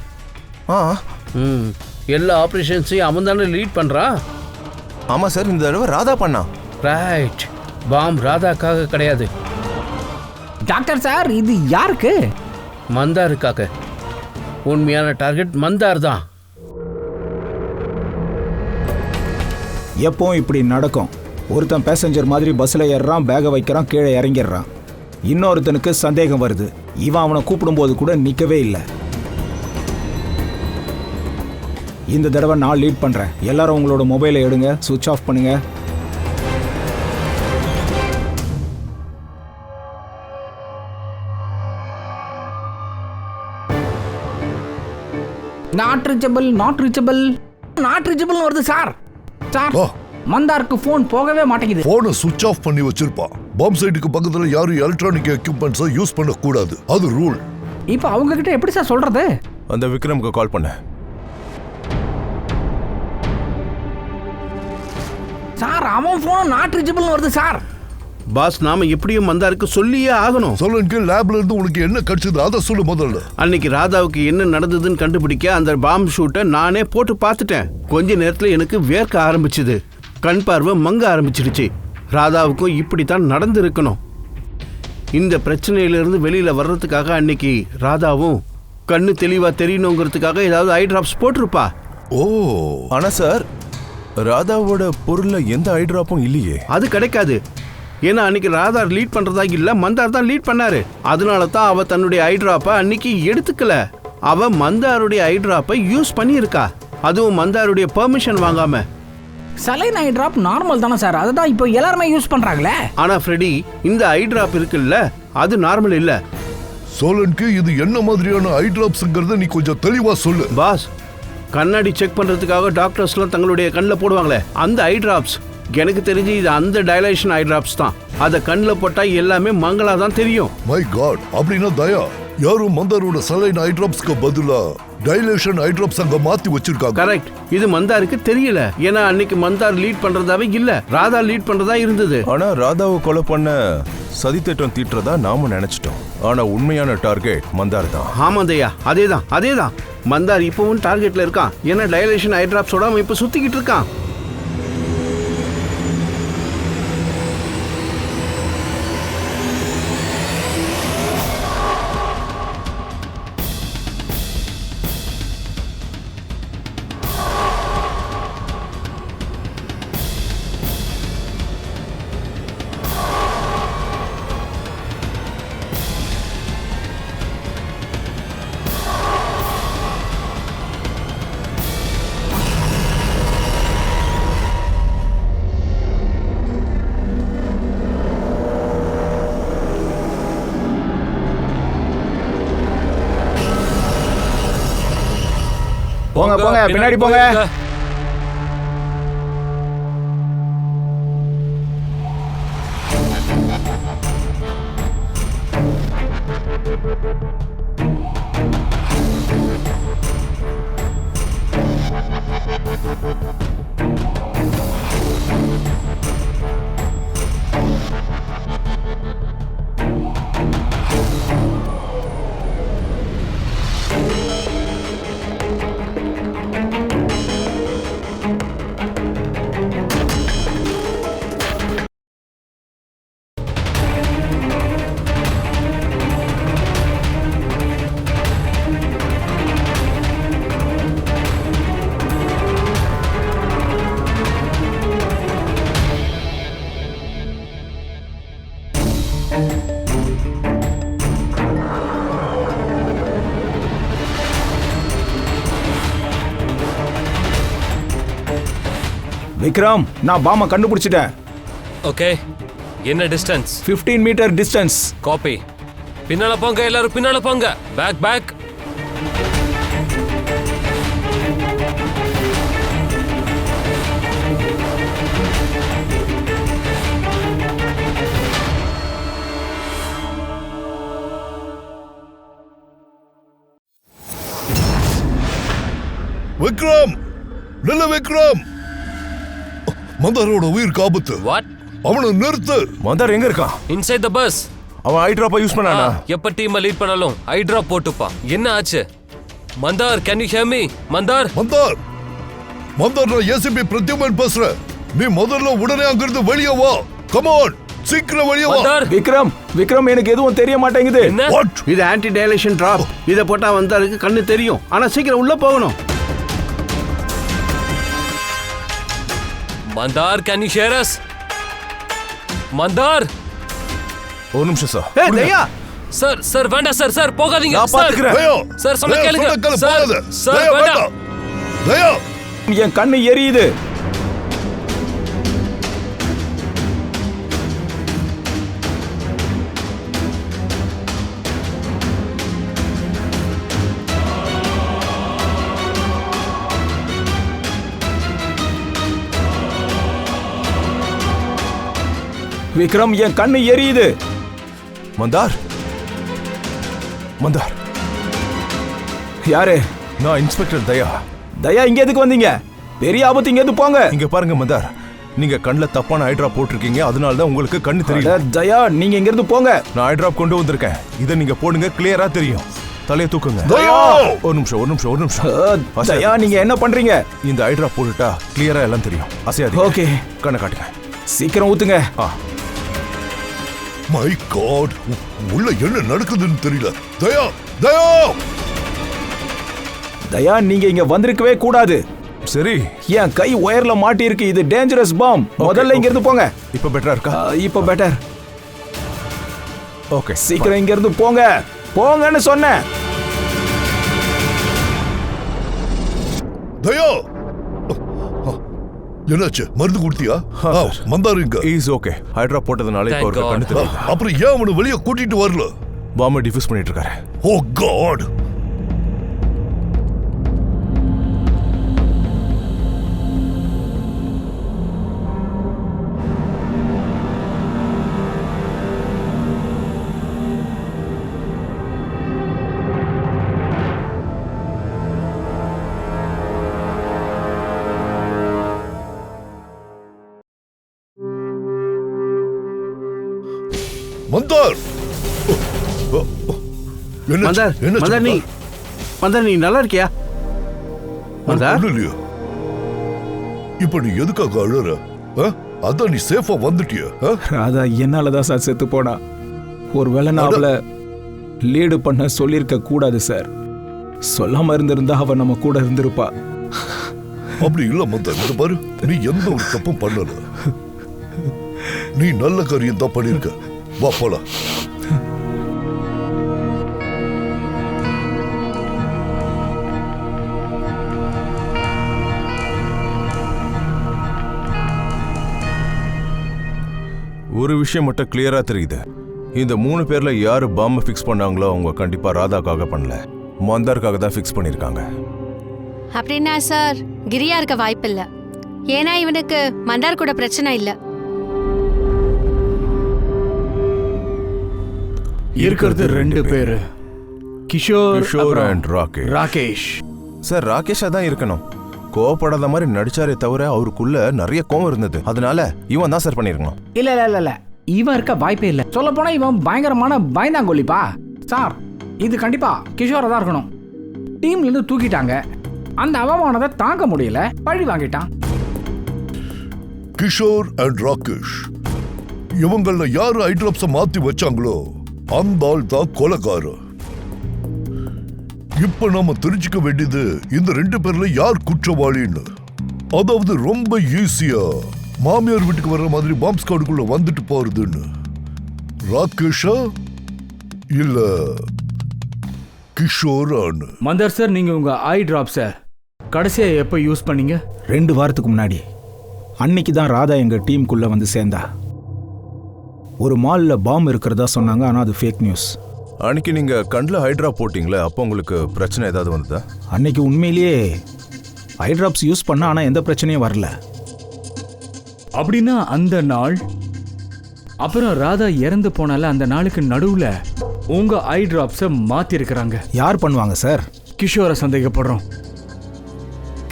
Speaker 7: எல்லா ஆப்ரேஷன்ஸையும் அவன் தானே லீட் பண்றான்.
Speaker 5: ஆமா சார், இந்த தடவை ராதா பண்ணா.
Speaker 7: ரைட், பாம் ராதாக்காக கிடையாது.
Speaker 9: டாக்டர் சார், இது யாருக்கு?
Speaker 7: மந்தாருக்காக. உண்மையான டார்கெட் மந்தார் தான்.
Speaker 1: எப்பவும் இப்படி நடக்கும். ஒருத்தன் பேசஞ்சர் மாதிரி பஸ்ஸில் ஏறுறான், பேகை வைக்கிறான், கீழே இறங்கிடுறான். இன்னொருத்தனுக்கு சந்தேகம் வருது, இவன் அவனை கூப்பிடும்போது கூட நிற்கவே இல்லை. இந்த தடவை நான் லீட் பண்ணுறேன். எல்லாரும் உங்களோட மொபைலை எடுங்க, சுவிட்ச் ஆஃப் பண்ணுங்க.
Speaker 9: நாட் ரீச்சபிள் வருது சார். சார், மந்தாருக்கு போன் போகவே மாட்டேங்குது.
Speaker 6: போனை சுவிட்ச் ஆஃப் பண்ணி வச்சிருப்பான். பாம் சைட்டுக்கு பக்கத்துல யாரும் எலக்ட்ரானிக் எக்யூப்மெண்ட்ஸை யூஸ் பண்ண கூடாது, அது ரூல்.
Speaker 9: இப்போ அவங்க கிட்ட எப்படி சார் சொல்றது?
Speaker 5: அந்த விக்ரமுக்கு கால் பண்ண.
Speaker 9: சார், அவன் போன் நாட் ரீச்சபிள் வருது சார்.
Speaker 7: பாஸ், நாம எப்படியும் மந்தாருக்கு சொல்லியே ஆகணும்.
Speaker 6: சொல்லுங்க, லேப்ல இருந்து உனக்கு என்ன கிடைச்சது அதை சொல்லு முதல்ல.
Speaker 7: அன்னைக்கு ராதாவுக்கு என்ன நடந்ததுன்னு கண்டுபிடிக்க அந்த பாம் ஷூட்டை நானே போட்டு பார்த்துட்டேன். கொஞ்ச நேரத்துல எனக்கு வேர்க்க ஆரம்பிச்சுது, கண் பார்வை மங்க ஆரம்பிச்சிடுச்சு. ராதாவுக்கும் இப்படித்தான் நடந்திருக்கணும். இந்த பிரச்சனையிலிருந்து வெளியில வர்றதுக்காக அன்னைக்கு ராதாவும் கண்ணு தெளிவா தெரியணுங்கிறதுக்காக ஏதாவது ஐ டிராப்ஸ் போட்டிருப்பா.
Speaker 6: ஓ,
Speaker 5: ஆனா சார், ராதாவோட பொருள்ல எந்த ஐ டிராப்பும் இல்லையே.
Speaker 7: அது கிடைக்காது. ஏன்னா அன்னைக்கு ராதா லீட் பண்றதா இல்ல, மந்தார் தான் லீட் பண்ணாரு. அதனால தான் அவ தன்னுடைய ஐ டிராப்பை அன்னைக்கு எடுத்துக்கல. அவ மந்தாருடைய ஐ டிராப்பை யூஸ் பண்ணியிருக்கா, அதுவும் மந்தாருடைய பெர்மிஷன் வாங்காம.
Speaker 9: சலைன் ஐ டிராப் நார்மல் தானே சார், அதுதான் இப்போ எல்லாருமே யூஸ் பண்றாங்களே.
Speaker 7: ஆனா ஃப்ரெடி, இந்த ஐ டிராப் இருக்குல்ல, அது நார்மல் இல்ல.
Speaker 6: சோலனுக்கு இது என்ன மாதிரியான ஐ டிராப்ஸ்ங்கிறத நீ கொஞ்சம் தெளிவா சொல்லு.
Speaker 7: பாஸ், கண்ணாடி செக் பண்றதுக்காக டாக்டர்ஸ்லாம் தங்களுடைய கண்ணில் போடுவாங்களே, அந்த ஐ டிராப்ஸ். எனக்கு தெரிஞ்சு இது அந்த டைலேஷன் ஐ டிராப்ஸ் தான். அதை கண்ணில் போட்டா எல்லாமே மங்களா தான் தெரியும்.
Speaker 6: மை காட், அப்படின்னா தயா யாரும் மந்தாரோட சலைன் ஐ டிராப்ஸ்க்கு பதிலா டைலேஷன் ஐ டிராப்ஸ் அங்க மாத்தி வச்சிருக்காங்க.
Speaker 7: கரெக்ட். இது மந்தாருக்கு தெரியல, ஏன்னா அன்னைக்கு மந்தார் லீட் பண்றதாவே இல்ல, ராதா லீட் பண்றதா இருந்தது.
Speaker 5: ஆனா ராதாவை கொலை பண்ண சதித்திட்டம் தீட்டுறதா நாம நினைச்சிட்டோம். ஆனா உண்மையான டார்கெட் மந்தார் தான்.
Speaker 7: ஆமா தயா, அதேதான். மந்தார் இப்பவும் டார்கெட்ல இருக்கான். ஏன்னா டைலேஷன் ஐ டிராப்ஸோட அவன் இப்ப சுத்திக்கிட்டு இருக்கான்.
Speaker 1: போங்க போங்க பின்னாடி போங்க. விக்ரம், நான் பாம கண்டுபிடிச்சிட்டேன்.
Speaker 3: ஓகே, என்ன டிஸ்டன்ஸ்?
Speaker 1: 15 metre distance.
Speaker 3: காப்பி. பின்னால போங்க, எல்லாரும் பின்னால போங்க. Back back.
Speaker 6: விக்ரம், நல்ல விக்ரம், மந்தாரோட உயிருக்கு ஆபத்து.
Speaker 3: வாட்?
Speaker 6: அவனை நிறுத்து.
Speaker 5: மந்தார் எங்க இருக்கான்?
Speaker 3: Inside the bus.
Speaker 5: அவன் ஐ டிராப்பா யூஸ் பண்ணானா?
Speaker 3: எப்ப டீம் லீட் பண்ணாலும் ஐ டிராப் போட்டுப்பான். என்ன ஆச்சு? Mandhar, can you hear me? Mandhar,
Speaker 6: Mandhar, Mandhar, நான் ஏசிபி பிரத்யுமன் பேசுறேன். நீ முதல்ல உடனே அங்கிருந்து வெளியே வா. கம் ஆன், சீக்கிரம் வெளியே வா.
Speaker 3: மந்தார்.
Speaker 1: விக்ரம், விக்ரம், எனக்கு எதுவும் தெரிய மாட்டேங்குது.
Speaker 3: என்ன?
Speaker 6: வாட்?
Speaker 7: இது ஆன்டி டைலேஷன் டிராப். இதை போட்டா வந்தாருக்கு கண்ணு தெரியும், ஆனா சீக்கிரம் உள்ள போகணும்.
Speaker 3: Mandhar, can you here as? Mandhar.
Speaker 5: ஒரு நிமிஷம் சார்.
Speaker 7: ஏய் தயா,
Speaker 3: சார் சார் வேண்டாம் சார், சார் போகாதீங்க
Speaker 5: நான்
Speaker 3: சார்.
Speaker 5: பாத்துக்கிறேன்.
Speaker 6: தயா,
Speaker 3: சார் சொன்ன
Speaker 6: தயா,
Speaker 3: கேளுங்க.
Speaker 6: சொன்ன கேளு,
Speaker 3: சார்,
Speaker 6: போகாத.
Speaker 3: சார்
Speaker 6: தயா,
Speaker 3: வேண்டாம்.
Speaker 6: வேண்டாம். தயா,
Speaker 1: என் கண்ணு எரியுது. விக்ரம், என் கண்ணு எரியுது.
Speaker 5: மந்தார், மந்தார்,
Speaker 1: யாரு?
Speaker 5: நான் இன்ஸ்பெக்டர் தயா.
Speaker 1: தயா, இங்க எதுக்கு வந்தீங்க? பெரிய ஆபத்து, இங்க எது போங்க.
Speaker 5: இங்க பாருங்க மந்தார், நீங்க கண்ணுல தப்பான ஐ டிராப் போட்டிருக்கீங்க, அதனால தான் உங்களுக்கு கண்ணு தெரியல.
Speaker 1: அட, தயா, நீங்க இங்க இருந்து போங்க.
Speaker 5: நான் ஐ டிராப் கொண்டு வந்திருக்கேன். இதை நீங்க போடுங்க, கிளியரா தெரியும். தலையை தூக்குங்க.
Speaker 6: தயா,
Speaker 5: ஒரு நிமிஷம், ஒரு நிமிஷம், ஒரு நிமிஷம்.
Speaker 1: தயா, நீங்க என்ன பண்றீங்க?
Speaker 5: இந்த ஐ டிராப் போட்டுட்டா கிளியரா எல்லாம் தெரியும். அசையாதீங்க.
Speaker 1: ஓகே,
Speaker 5: கண்ணை காட்டுங்க.
Speaker 1: சீக்கிரம் ஊத்துங்க.
Speaker 6: மை காட், உள்ள என்ன நடக்குதுன்னு தெரியல. தயா, தயா,
Speaker 1: தயா, நீங்க இங்க வந்திருக்கவே கூடாது.
Speaker 5: சரி,
Speaker 1: என் கை ஒயர்ல மாட்டி இருக்கு. இது டேஞ்சரஸ் பாம். முதல்ல இங்க இருந்து போங்க.
Speaker 5: இப்ப பெட்டரா இருக்கா?
Speaker 1: இப்போ பெட்டர்.
Speaker 5: ஓகே,
Speaker 1: சீக்கிரம் இங்க இருந்து போங்க. போங்கன்னு சொன்னேன்.
Speaker 6: தயா, என்னாச்சு? மருந்து கொடுத்தியா? மந்தார் இங்க.
Speaker 5: Is okay. ஐ டிராப் போட்டதனால இப்ப அவருக்கு கண்ணு தெரியல.
Speaker 6: அப்புறம் ஏன் அவனை வெளியே கூட்டிட்டு வரல?
Speaker 5: பாம்பை டிஃப்யூஸ் பண்ணிட்டு இருக்காரு.
Speaker 6: ஓ காட். மந்தார்,
Speaker 7: மந்தார், மந்தார், நீ மந்தார், நீ நல்லா இருக்கியா? மந்தார்,
Speaker 6: இல்லையா? இப்ப நீ எதுக்காக அழுற? அதான் நீ சேஃபா வந்துட்டிய.
Speaker 1: அதான் என்னாலதான் சார் செத்து போனா. ஒருவேளை நான் அவளை லீடு பண்ண சொல்லியிருக்க கூடாது சார். சொல்லாம இருந்திருந்தா அவ நம்ம கூட இருந்திருப்பா.
Speaker 6: அப்படி இல்ல மந்தார், இத பாரு, நீ எந்த ஒரு தப்பும் பண்ணல. நீ நல்ல காரியம் தான் பண்ணிருக்க. வா போலாம்.
Speaker 5: ஒரு விஷயம் மட்டும் கிளியரா தெரியுது. இந்த 3 பேர்ல யாரு பாம்பை ஃபிக்ஸ் பண்ணாங்களோ அவங்க கண்டிப்பா ராதாக்காக பண்ணல, மந்தாருக்காக தான் ஃபிக்ஸ் பண்ணிருக்காங்க.
Speaker 2: அப்படின்னா சார் கிரியா இருக்க வாய்ப்பில்ல. ஏன்னா இவனுக்கு மந்தார் கூட பிரச்சனை இல்ல.
Speaker 4: இருக்கிறது 2 பேரு, கிஷோர்
Speaker 5: கிஷோர்
Speaker 4: அப்புறம்
Speaker 5: அண்ட் ராகேஷ்.
Speaker 4: ராகேஷ்.
Speaker 5: சார் ராகேஷா தான் இருக்கணும். கோவப்படாத மாதிரி நடிச்சாரே தவிர அவருக்குள்ள நிறைய கோவம் இருந்தது. அதனால இவன் தான் சார் பண்ணிருக்கணும்.
Speaker 9: இல்ல இல்ல இல்ல இல்ல இவன் இருக்க வாய்ப்பே இல்ல. சொல்ல போனா இவன் பயங்கரமான பயந்தாங்கொல்லிப்பா சார். இது கண்டிப்பா கிஷோரை தான் இருக்கணும். டீம்ல இருந்து தூக்கிட்டாங்க, அந்த அவமானத்தை தாங்க முடியல, பழி வாங்கிட்டான்.
Speaker 6: கிஷோர் அண்ட் ராகேஷ் இவங்கள யாரு ஐ டிராப்ஸ மாத்தி வச்சாங்களோ அந்த ஆள் தான் கொலைகாரர். இப்ப நாம தெரிஞ்சுக்க வேண்டியது இந்த 2 பேர்ல யார் குற்றவாளின்னு. அதாவது ரொம்ப ஈஸியா மாமியார் வீட்டுக்கு வர்ற மாதிரி பாம்ப் ஸ்குவாடுக்குள்ள வந்துட்டு போறதுன்னு. ராகேஷா இல்ல கிஷோரான்னு.
Speaker 4: மந்தார் சார், நீங்க உங்க ஐ டிராப்ஸை கடைசியா எப்போ யூஸ் பண்ணீங்க?
Speaker 1: 2 வாரத்துக்கு முன்னாடி. அன்னைக்கு தான் ராதா எங்க டீமுக்குள்ள வந்து சேர்ந்தா. ஒரு மால்ல பாம்பு இருக்கிறதா சொன்னாங்க, ஆனா அது ஃபேக் நியூஸ்.
Speaker 5: அன்னைக்கு நீங்க கண்ணில் ஹைட்ரா போட்டீங்களே, அப்போ உங்களுக்கு பிரச்சனை ஏதாவது வந்ததா?
Speaker 1: அன்னைக்கு உண்மையிலேயே ஐ டிராப்ஸ் யூஸ் பண்ண, ஆனா எந்த பிரச்சனையும் வரல.
Speaker 4: அப்படின்னா அந்த நாள் அப்புறம் ராதா இறந்து போனால அந்த நாளுக்கு நடுவுல உங்க ஐ டிராப்ஸை மாத்தி இருக்கிறாங்க.
Speaker 1: யார் பண்ணுவாங்க சார்?
Speaker 4: கிஷோரை சந்தேகப்படுறோம்.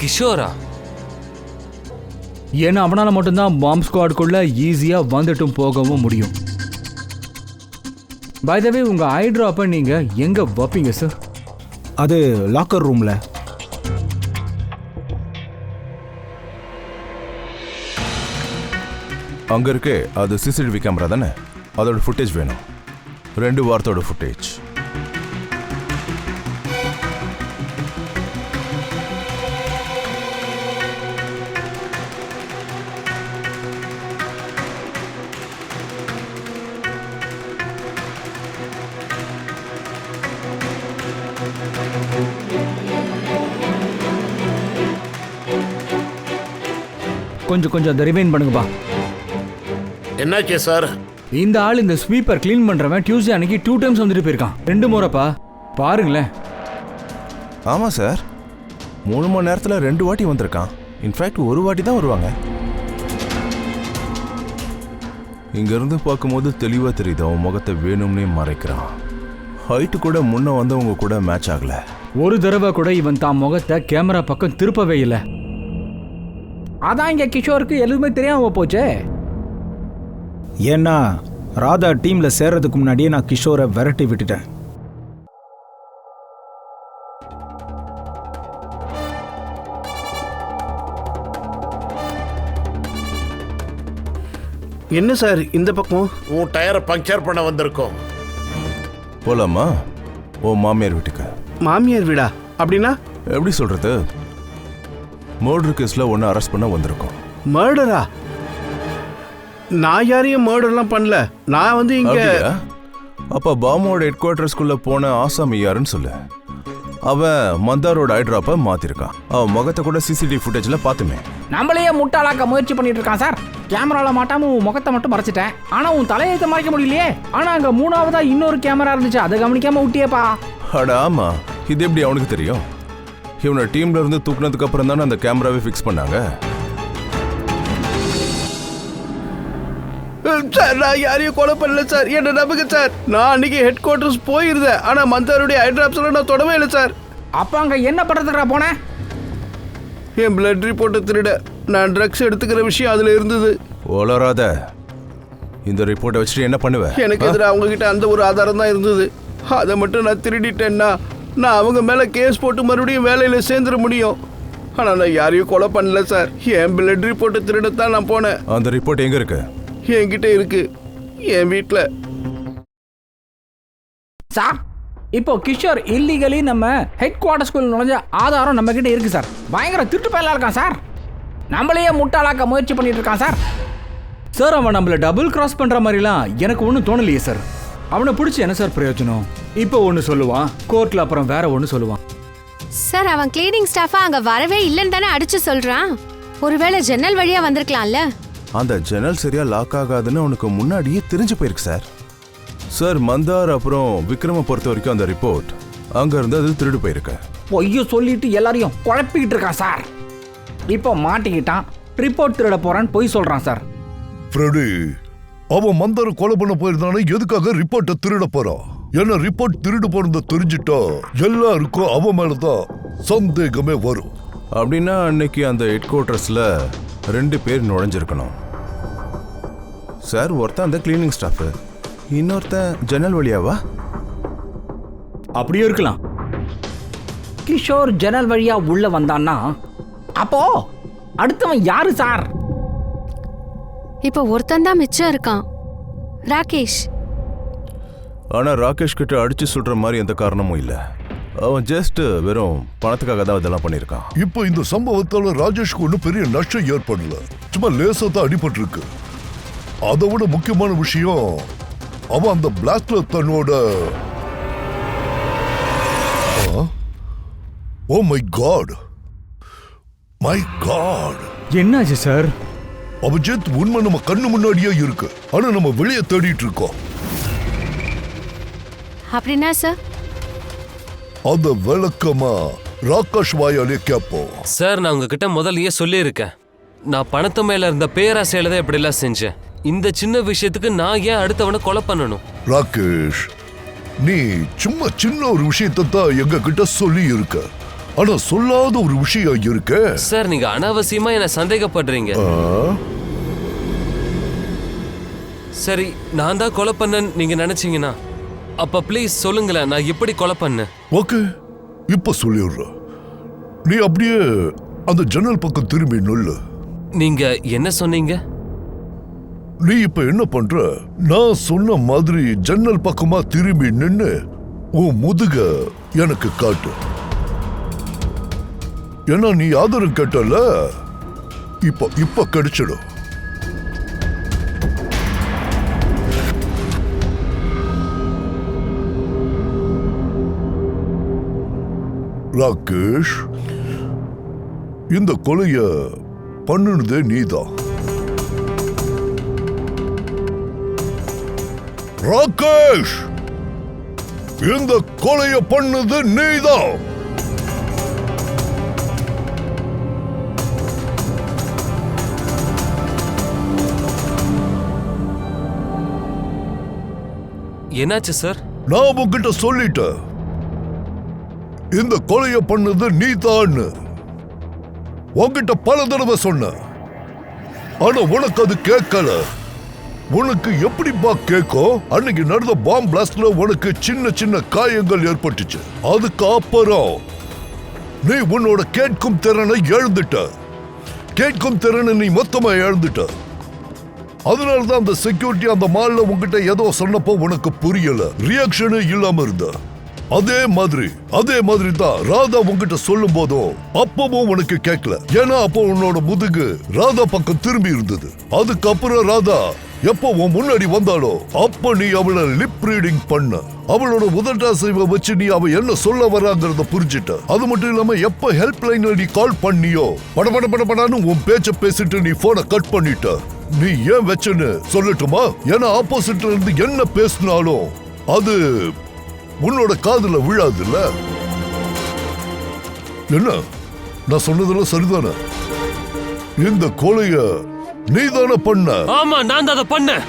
Speaker 3: கிஷோரா?
Speaker 4: ஏன்னா அவனால மட்டும்தான் பாம்ப் ஸ்குவாடுக்குள்ள ஈஸியா வந்துட்டும் போகவும் முடியும். பை த வே, உங்க ஐ டிராப்பை நீங்க எங்க வைப்பீங்க சார்?
Speaker 1: அது லாக்கர் ரூம்ல.
Speaker 5: அங்க இருக்கே அது சிசிடிவி கேமரா தானே, அதோட ஃபுட்டேஜ் வேணும். 2 வாரத்தோட ஃபுட்டேஜ்.
Speaker 4: கொஞ்சம் அதை ரிமைண்ட் பண்ணுங்கப்பா.
Speaker 7: என்னாச்சு சார்?
Speaker 4: இந்த ஆள் இந்த ஸ்வீப்பர் க்ளீன் பண்றவன் டியூஸ்டே அன்னைக்கு 2 டைம்ஸ் வந்துட்டு போயிருக்கான். 2 முறைப்பா, பாருங்களேன்.
Speaker 5: ஆமா சார், 3 மணி நேரத்துல 2 வாட்டி வந்திருக்கான். இன்ஃபேக்ட் 1 வாட்டி தான் வருவாங்க. இங்க இருந்து பார்க்கும்போது தெளிவா தெரியுது அவன் முகத்தை வேணும்னே மறைக்கிறான். ஹைட்டு கூட முன்ன வந்தவங்க கூட மேட்ச் ஆகல.
Speaker 4: ஒரு தடவை கூட இவன் தான் முகத்தை கேமரா பக்கம் திருப்பவே இல்லை.
Speaker 9: அதான் இங்க கிஷோருக்கு எதுவுமே தெரியாம போச்சே.
Speaker 1: ஏன்னா ராதா டீம்ல சேர்றதுக்கு முன்னாடியே நான் கிஷோரை விரட்டி விட்டுட்டேன்.
Speaker 7: என்ன சார் இந்த பக்கம்?
Speaker 10: உன் டயரை பங்க்சர் பண்ண வந்திருக்கோம்.
Speaker 5: போலாமா? ஓ மாமியார் வீட்டுக்கு.
Speaker 7: மாமியார் வீடா? அப்படின்னா
Speaker 5: எப்படி சொல்றது? மர்டர் கேஸ்ல ஒன்னு அரெஸ்ட் பண்ண வந்திருக்கோம்.
Speaker 7: மர்டரா? நான் யாரையும் மர்டர்லாம் பண்ணல. நான் வந்து இங்க.
Speaker 5: அப்ப பாமோட ஹெட் குவார்டர்ஸ்குள்ள போன ஆசாமி யாருன்னு சொல்லு. அவன் மந்தாரோட ஐட்ராப்பை மாத்திருக்கான். அவன் முகத்தை கூட சிசிடிவி ஃபுட்டேஜ்ல பாத்துமே.
Speaker 9: நம்மளையே முட்டாளாக்க முயற்சி பண்ணிட்டு இருக்கான் சார். கேமரால மாட்டாம உன் முகத்தை மட்டும் மறைச்சிட்டேன், ஆனா உன் தலையத்தை மறைக்க முடியலையே. ஆனா அங்க 3ஆவதா இன்னொரு கேமரா இருந்துச்சு, அதை கவனிக்காம விட்டியேப்பா.
Speaker 5: அட ஆமா, இது எப்படி அவனுக்கு தெரியும்? இவனை டீம்ல இருந்து தூக்குனதுக்கு அப்புறம் தானே அந்த கேமராவை ஃபிக்ஸ் பண்ணாங்க.
Speaker 7: சார் நான் யாரையும் கொலை பண்ணல சார், என்ன நம்புங்க சார். நான் அன்னைக்கு ஹெட் குவார்டர்ஸ் போயிருந்தேன், ஆனா மந்தாருடைய ஐட்ராப்ஸ்ல நான் தொடவே இல்லை சார்.
Speaker 9: அப்ப அங்க என்ன பண்றதுக்கா போனேன்?
Speaker 7: என் பிளட் ரிப்போர்ட்டை திருட நான் ட்ரக்ஸ் எடுத்துக்கிற விஷயம் அதுல இருந்தது.
Speaker 5: ஓலராத, இந்த ரிப்போர்ட்டை வச்சுட்டு என்ன பண்ணுவ?
Speaker 7: எனக்கு எதிராக அவங்க கிட்ட அந்த ஒரு ஆதாரம் தான் இருந்தது. அதை மட்டும் நான் திருடிட்டேன்னா நான் அவங்க மேல கேஸ் போட்டு மறுபடியும் வேலையில சேர்ந்துட முடியும். ஆனா நான் யாரையும் கொலை பண்ணல சார். என் பிளட் ரிப்போர்ட்டை திருடத்தான் நான் போனேன்.
Speaker 5: அந்த ரிப்போர்ட் எங்க இருக்கு?
Speaker 7: என்கிட்ட இருக்கு, என் வீட்டுல.
Speaker 9: சார் இப்போ கிஷோர் இல்லீகலி நம்ம ஹெட் குவார்டர்ஸ்குள்ள நுழைஞ்ச ஆதாரம் நம்ம கிட்ட இருக்கு சார். பயங்கர திருட்டு பயலா இருக்கான் சார். நம்மளையே முட்டாளாக்க முயற்சி பண்ணிட்டு இருக்கான் சார்.
Speaker 4: சார் அவன் நம்மள டபுள் கிராஸ் பண்ற மாதிரிலாம் எனக்கு ஒன்றும் தோணலையே சார். அவனை பிடிச்சி என்ன சார் பிரயோஜனம்? இப்போ ஒன்று சொல்லுவான், கோர்ட்ல அப்புறம் வேற ஒன்று சொல்லுவான்.
Speaker 2: சார் அவன் கிளீனிங் ஸ்டாஃபா அங்க வரவே இல்லைன்னு தானே அடிச்சு சொல்றான். ஒருவேளை ஜன்னல் வழியா வந்திருக்கலாம்ல.
Speaker 5: அந்த ஜன்னல் சரியா லாக் ஆகாதுன்னு அவனுக்கு முன்னாடியே தெரிஞ்சு போயிருக்கு சார். சார் மந்தார் அப்புறம் விக்ரம பொறுத்த வரைக்கும் அந்த ரிப்போர்ட் அங்க இருந்து அது திருடு போயிருக்கு.
Speaker 9: பொய்ய சொல்லிட்டு எல்லாரையும் குழப்பிக்கிட்டு இருக்கான் சார். இப்போ மாட்டிக்கிட்டான். ரிப்போர்ட் திருட போறான்னு பொய் சொல்றான் சார்.
Speaker 6: ஃப்ரெடி, அவன் மந்தார கொலை பண்ண போயிருந்தானே, எதுக்காக ரிப்போர்ட்டை திருட போறான்? ஏன்னா ரிப்போர்ட் திருடு போனதை தெரிஞ்சிட்டா எல்லாருக்கும் அவன் மேலதான் சந்தேகமே வரும்.
Speaker 5: அப்படின்னா அன்னைக்கு அந்த ஹெட் குவார்ட்டர்ஸ்ல 2 பேர் நுழைஞ்சிருக்கணும் சார். ஒருத்தன் அந்த கிளீனிங் ஸ்டாஃப், இன்னொருத்தன் ஜன்னல் வழியாவா?
Speaker 9: அப்படியே இருக்கலாம். கிஷோர் ஜன்னல் வழியா உள்ள வந்தான்னா அப்போ அடுத்தவன் யாரு சார்?
Speaker 2: இப்போ ஒருத்தன் தான் மிச்சம் இருக்கான், ராகேஷ்.
Speaker 5: ஆனா ராகேஷ் கிட்ட அடிச்சு சொல்ற மாதிரி எந்த காரணமும் இல்ல. அவன் ஜஸ்ட் வெறும் பணத்துக்காக தான் இதெல்லாம் பண்ணியிருக்கான்.
Speaker 6: இப்போ இந்த சம்பவத்தால ராஜேஷ்க்கு ஒன்றும் பெரிய நஷ்டம் ஏற்படல, சும்மா லேசா தான் அடிபட்டு இருக்கு. அதை விட முக்கியமான விஷயம், அவன் அந்த பிளாக்ல தன்னோட oh my God, my God,
Speaker 4: என்னாச்சு சார்?
Speaker 6: அபிஜித், உண்மை நம்ம கண்ணு முன்னாடியே இருக்கு, ஆனா நம்ம வெளியே தேடிட்டு இருக்கோம்.
Speaker 2: அப்படின்னா சார்
Speaker 6: அந்த விளக்கமா ராகேஷ் வாயாலே கேட்போம்.
Speaker 3: சார், நான் உங்ககிட்ட முதல்லயே சொல்லியிருக்கேன், நான் பணத்து மேல இருந்த பேராசையில தான் இப்படி எல்லாம் செஞ்சேன். இந்த சின்ன விஷயத்துக்கு நான் ஏன் அடுத்தவனை கொலை பண்ணணும்?
Speaker 6: ராகேஷ், நீ சும்மா சின்ன ஒரு விஷயத்தை தான் எங்க கிட்ட சொல்லி இருக்க, ஆனா சொல்லாத ஒரு விஷயம் இருக்கு.
Speaker 3: சார், நீங்க அனாவசியமா என்ன சந்தேகப்படுறீங்க. சரி, நான் தான் கொலை பண்ணேன்னு நீங்க நினைச்சீங்கன்னா அப்ப ப்ளீஸ் சொல்லுங்களேன், நான் எப்படி கொலை பண்ணேன்?
Speaker 6: ஓகே, இப்ப சொல்லிடுற. நீ அப்படியே அந்த ஜன்னல் பக்கம் திரும்பி நில்லு.
Speaker 3: நீங்க என்ன சொன்னீங்க?
Speaker 6: நீ இப்ப என்ன பண்ற? நான் சொன்ன மாதிரி ஜன்னல் பக்கமா திரும்பி நின்னு உன் முதுக எனக்கு காட்டு. ஏன்னா நீ ஆதரவு கேட்டல, இப்ப கிடைச்சிடும். ராகேஷ், இந்த கொலைய பண்ணுனதே நீதான். ராகேஷ், இந்த கொலைய பண்ணது நீதான்.
Speaker 3: என்னாச்சு சார்?
Speaker 6: நான் உன்கிட்ட சொல்லிட்டேன், இந்த கொலைய பண்ணது நீதான். உன்கிட்ட பல தடவை சொன்ன, ஆனா உனக்கு அது கேட்கல. உனக்கு எப்படிப்பா கேட்கும்? அன்னைக்கு நடந்த பாம் பிளாஸ்ட்ல உனக்கு சின்ன சின்ன காயங்கள் ஏற்பட்டுச்சு. அதுக்கு அப்புறம் நீ உன்னோட கேட்கும் திறனை இழந்துட்ட. கேட்கும் திறனை நீ மொத்தமா இழந்துட்ட. அதனாலதான் அந்த செக்யூரிட்டி அந்த மால்ல உங்ககிட்ட ஏதோ சொன்னப்போ உனக்கு புரியல, ரியாக்ஷனே இல்லாம இருந்த. அதே மாதிரி தான் ராதா உங்ககிட்ட சொல்லும் போதும் அப்பவும் உனக்கு கேட்கல. ஏன்னா அப்போ உன்னோட முதுகு ராதா பக்கம் திரும்பி இருந்தது. அதுக்கப்புறம் ராதா எப்போ உன் முன்னாடி வந்தாலோ அப்ப நீ அவளை லிப் ரீடிங் பண்ண. அவளோட உதட்டாசைவை வச்சு நீ அவ என்ன சொல்ல வராங்கிறத புரிஞ்சிட்ட. அது மட்டும் இல்லாம எப்ப ஹெல்ப் லைன்ல நீ கால் பண்ணியோ படபடன்னு உன் பேச்ச பேசிட்டு நீ போனை கட் பண்ணிட்ட. நீ ஏன் வச்சன்னு சொல்லட்டுமா? ஏன்னா ஆப்போசிட்ல இருந்து என்ன பேசினாலும் அது உன்னோட காதுல விழாதுல்ல. என்ன நான் சொன்னதெல்லாம் சரிதானே? இந்த கொலைய நீதானே பண்ண?
Speaker 3: ஆமா, நான் தான் அதை பண்ணேன்.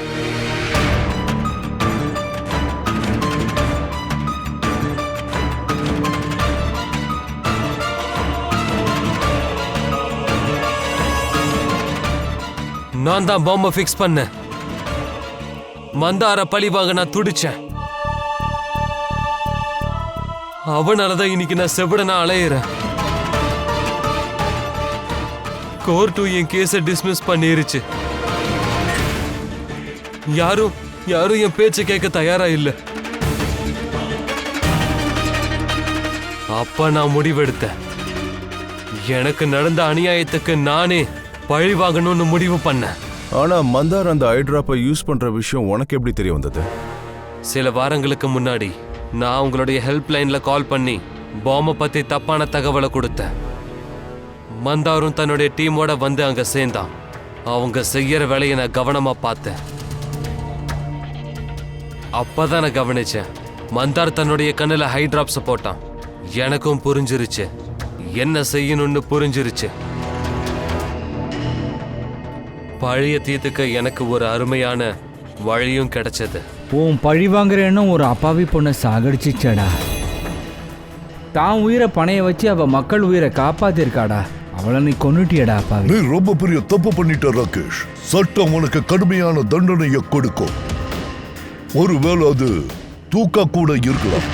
Speaker 3: நான் தான் பாம்பை ஃபிக்ஸ் பண்ணேன். மந்தார பழி வாங்க நான் துடிச்சேன். அவனாலதான் இன்னைக்கு நான் செவிடனா அலையிறேன். கோர்ட்டும் என் கேஸை டிஸ்மிஸ் பண்ணிருச்சு. யாரும் என் பேச்சை கேட்க தயாரா இல்ல. அப்ப நான் முடிவெடுத்தேன், எனக்கு நடந்த அநியாயத்துக்கு நானே பழி வாங்கணும்னு முடிவு பண்ணேன்.
Speaker 5: ஆனா மந்தார் அந்த ஐட்ராப்பை யூஸ் பண்ற விஷயம் உனக்கு எப்படி தெரிய வந்தது?
Speaker 3: சில வாரங்களுக்கு முன்னாடி நான் உங்களுடைய ஹெல்ப் லைன்ல கால் பண்ணி பாம்பை பத்தி தப்பான தகவலை கொடுத்தேன். மந்தாரும் தன்னுடைய டீமோட வந்து அங்க சேர்ந்தான். அவங்க செய்யற வேலையை நான் கவனமா பார்த்தேன். அப்பதான் நான் கவனிச்சேன், மந்தார் தன்னுடைய கண்ணுல ஹை டிராப்ஸ் போட்டான். எனக்கும் புரிஞ்சிருச்சு, என்ன செய்யணும்னு புரிஞ்சிருச்சு. பழைய தீர்த்துக்க எனக்கு ஒரு அருமையான வழியும் கிடைச்சது.
Speaker 4: உன் பழி வாங்குற எண்ணம் ஒரு அப்பாவி பொண்ணை சாகடிச்சிச்சடா. தான் உயிரை பணைய வச்சு அவ மக்கள் உயிரை காப்பாத்திருக்காடா. அவளை நீ கொன்னுட்டியடா அப்பாவி.
Speaker 6: நீ ரொம்ப பெரிய தப்பு பண்ணிட்ட ராகேஷ். சட்டம் உனக்கு கடுமையான தண்டனையை கொடுக்கும். ஒருவேளை அது தூக்கா கூட இருக்கலாம்.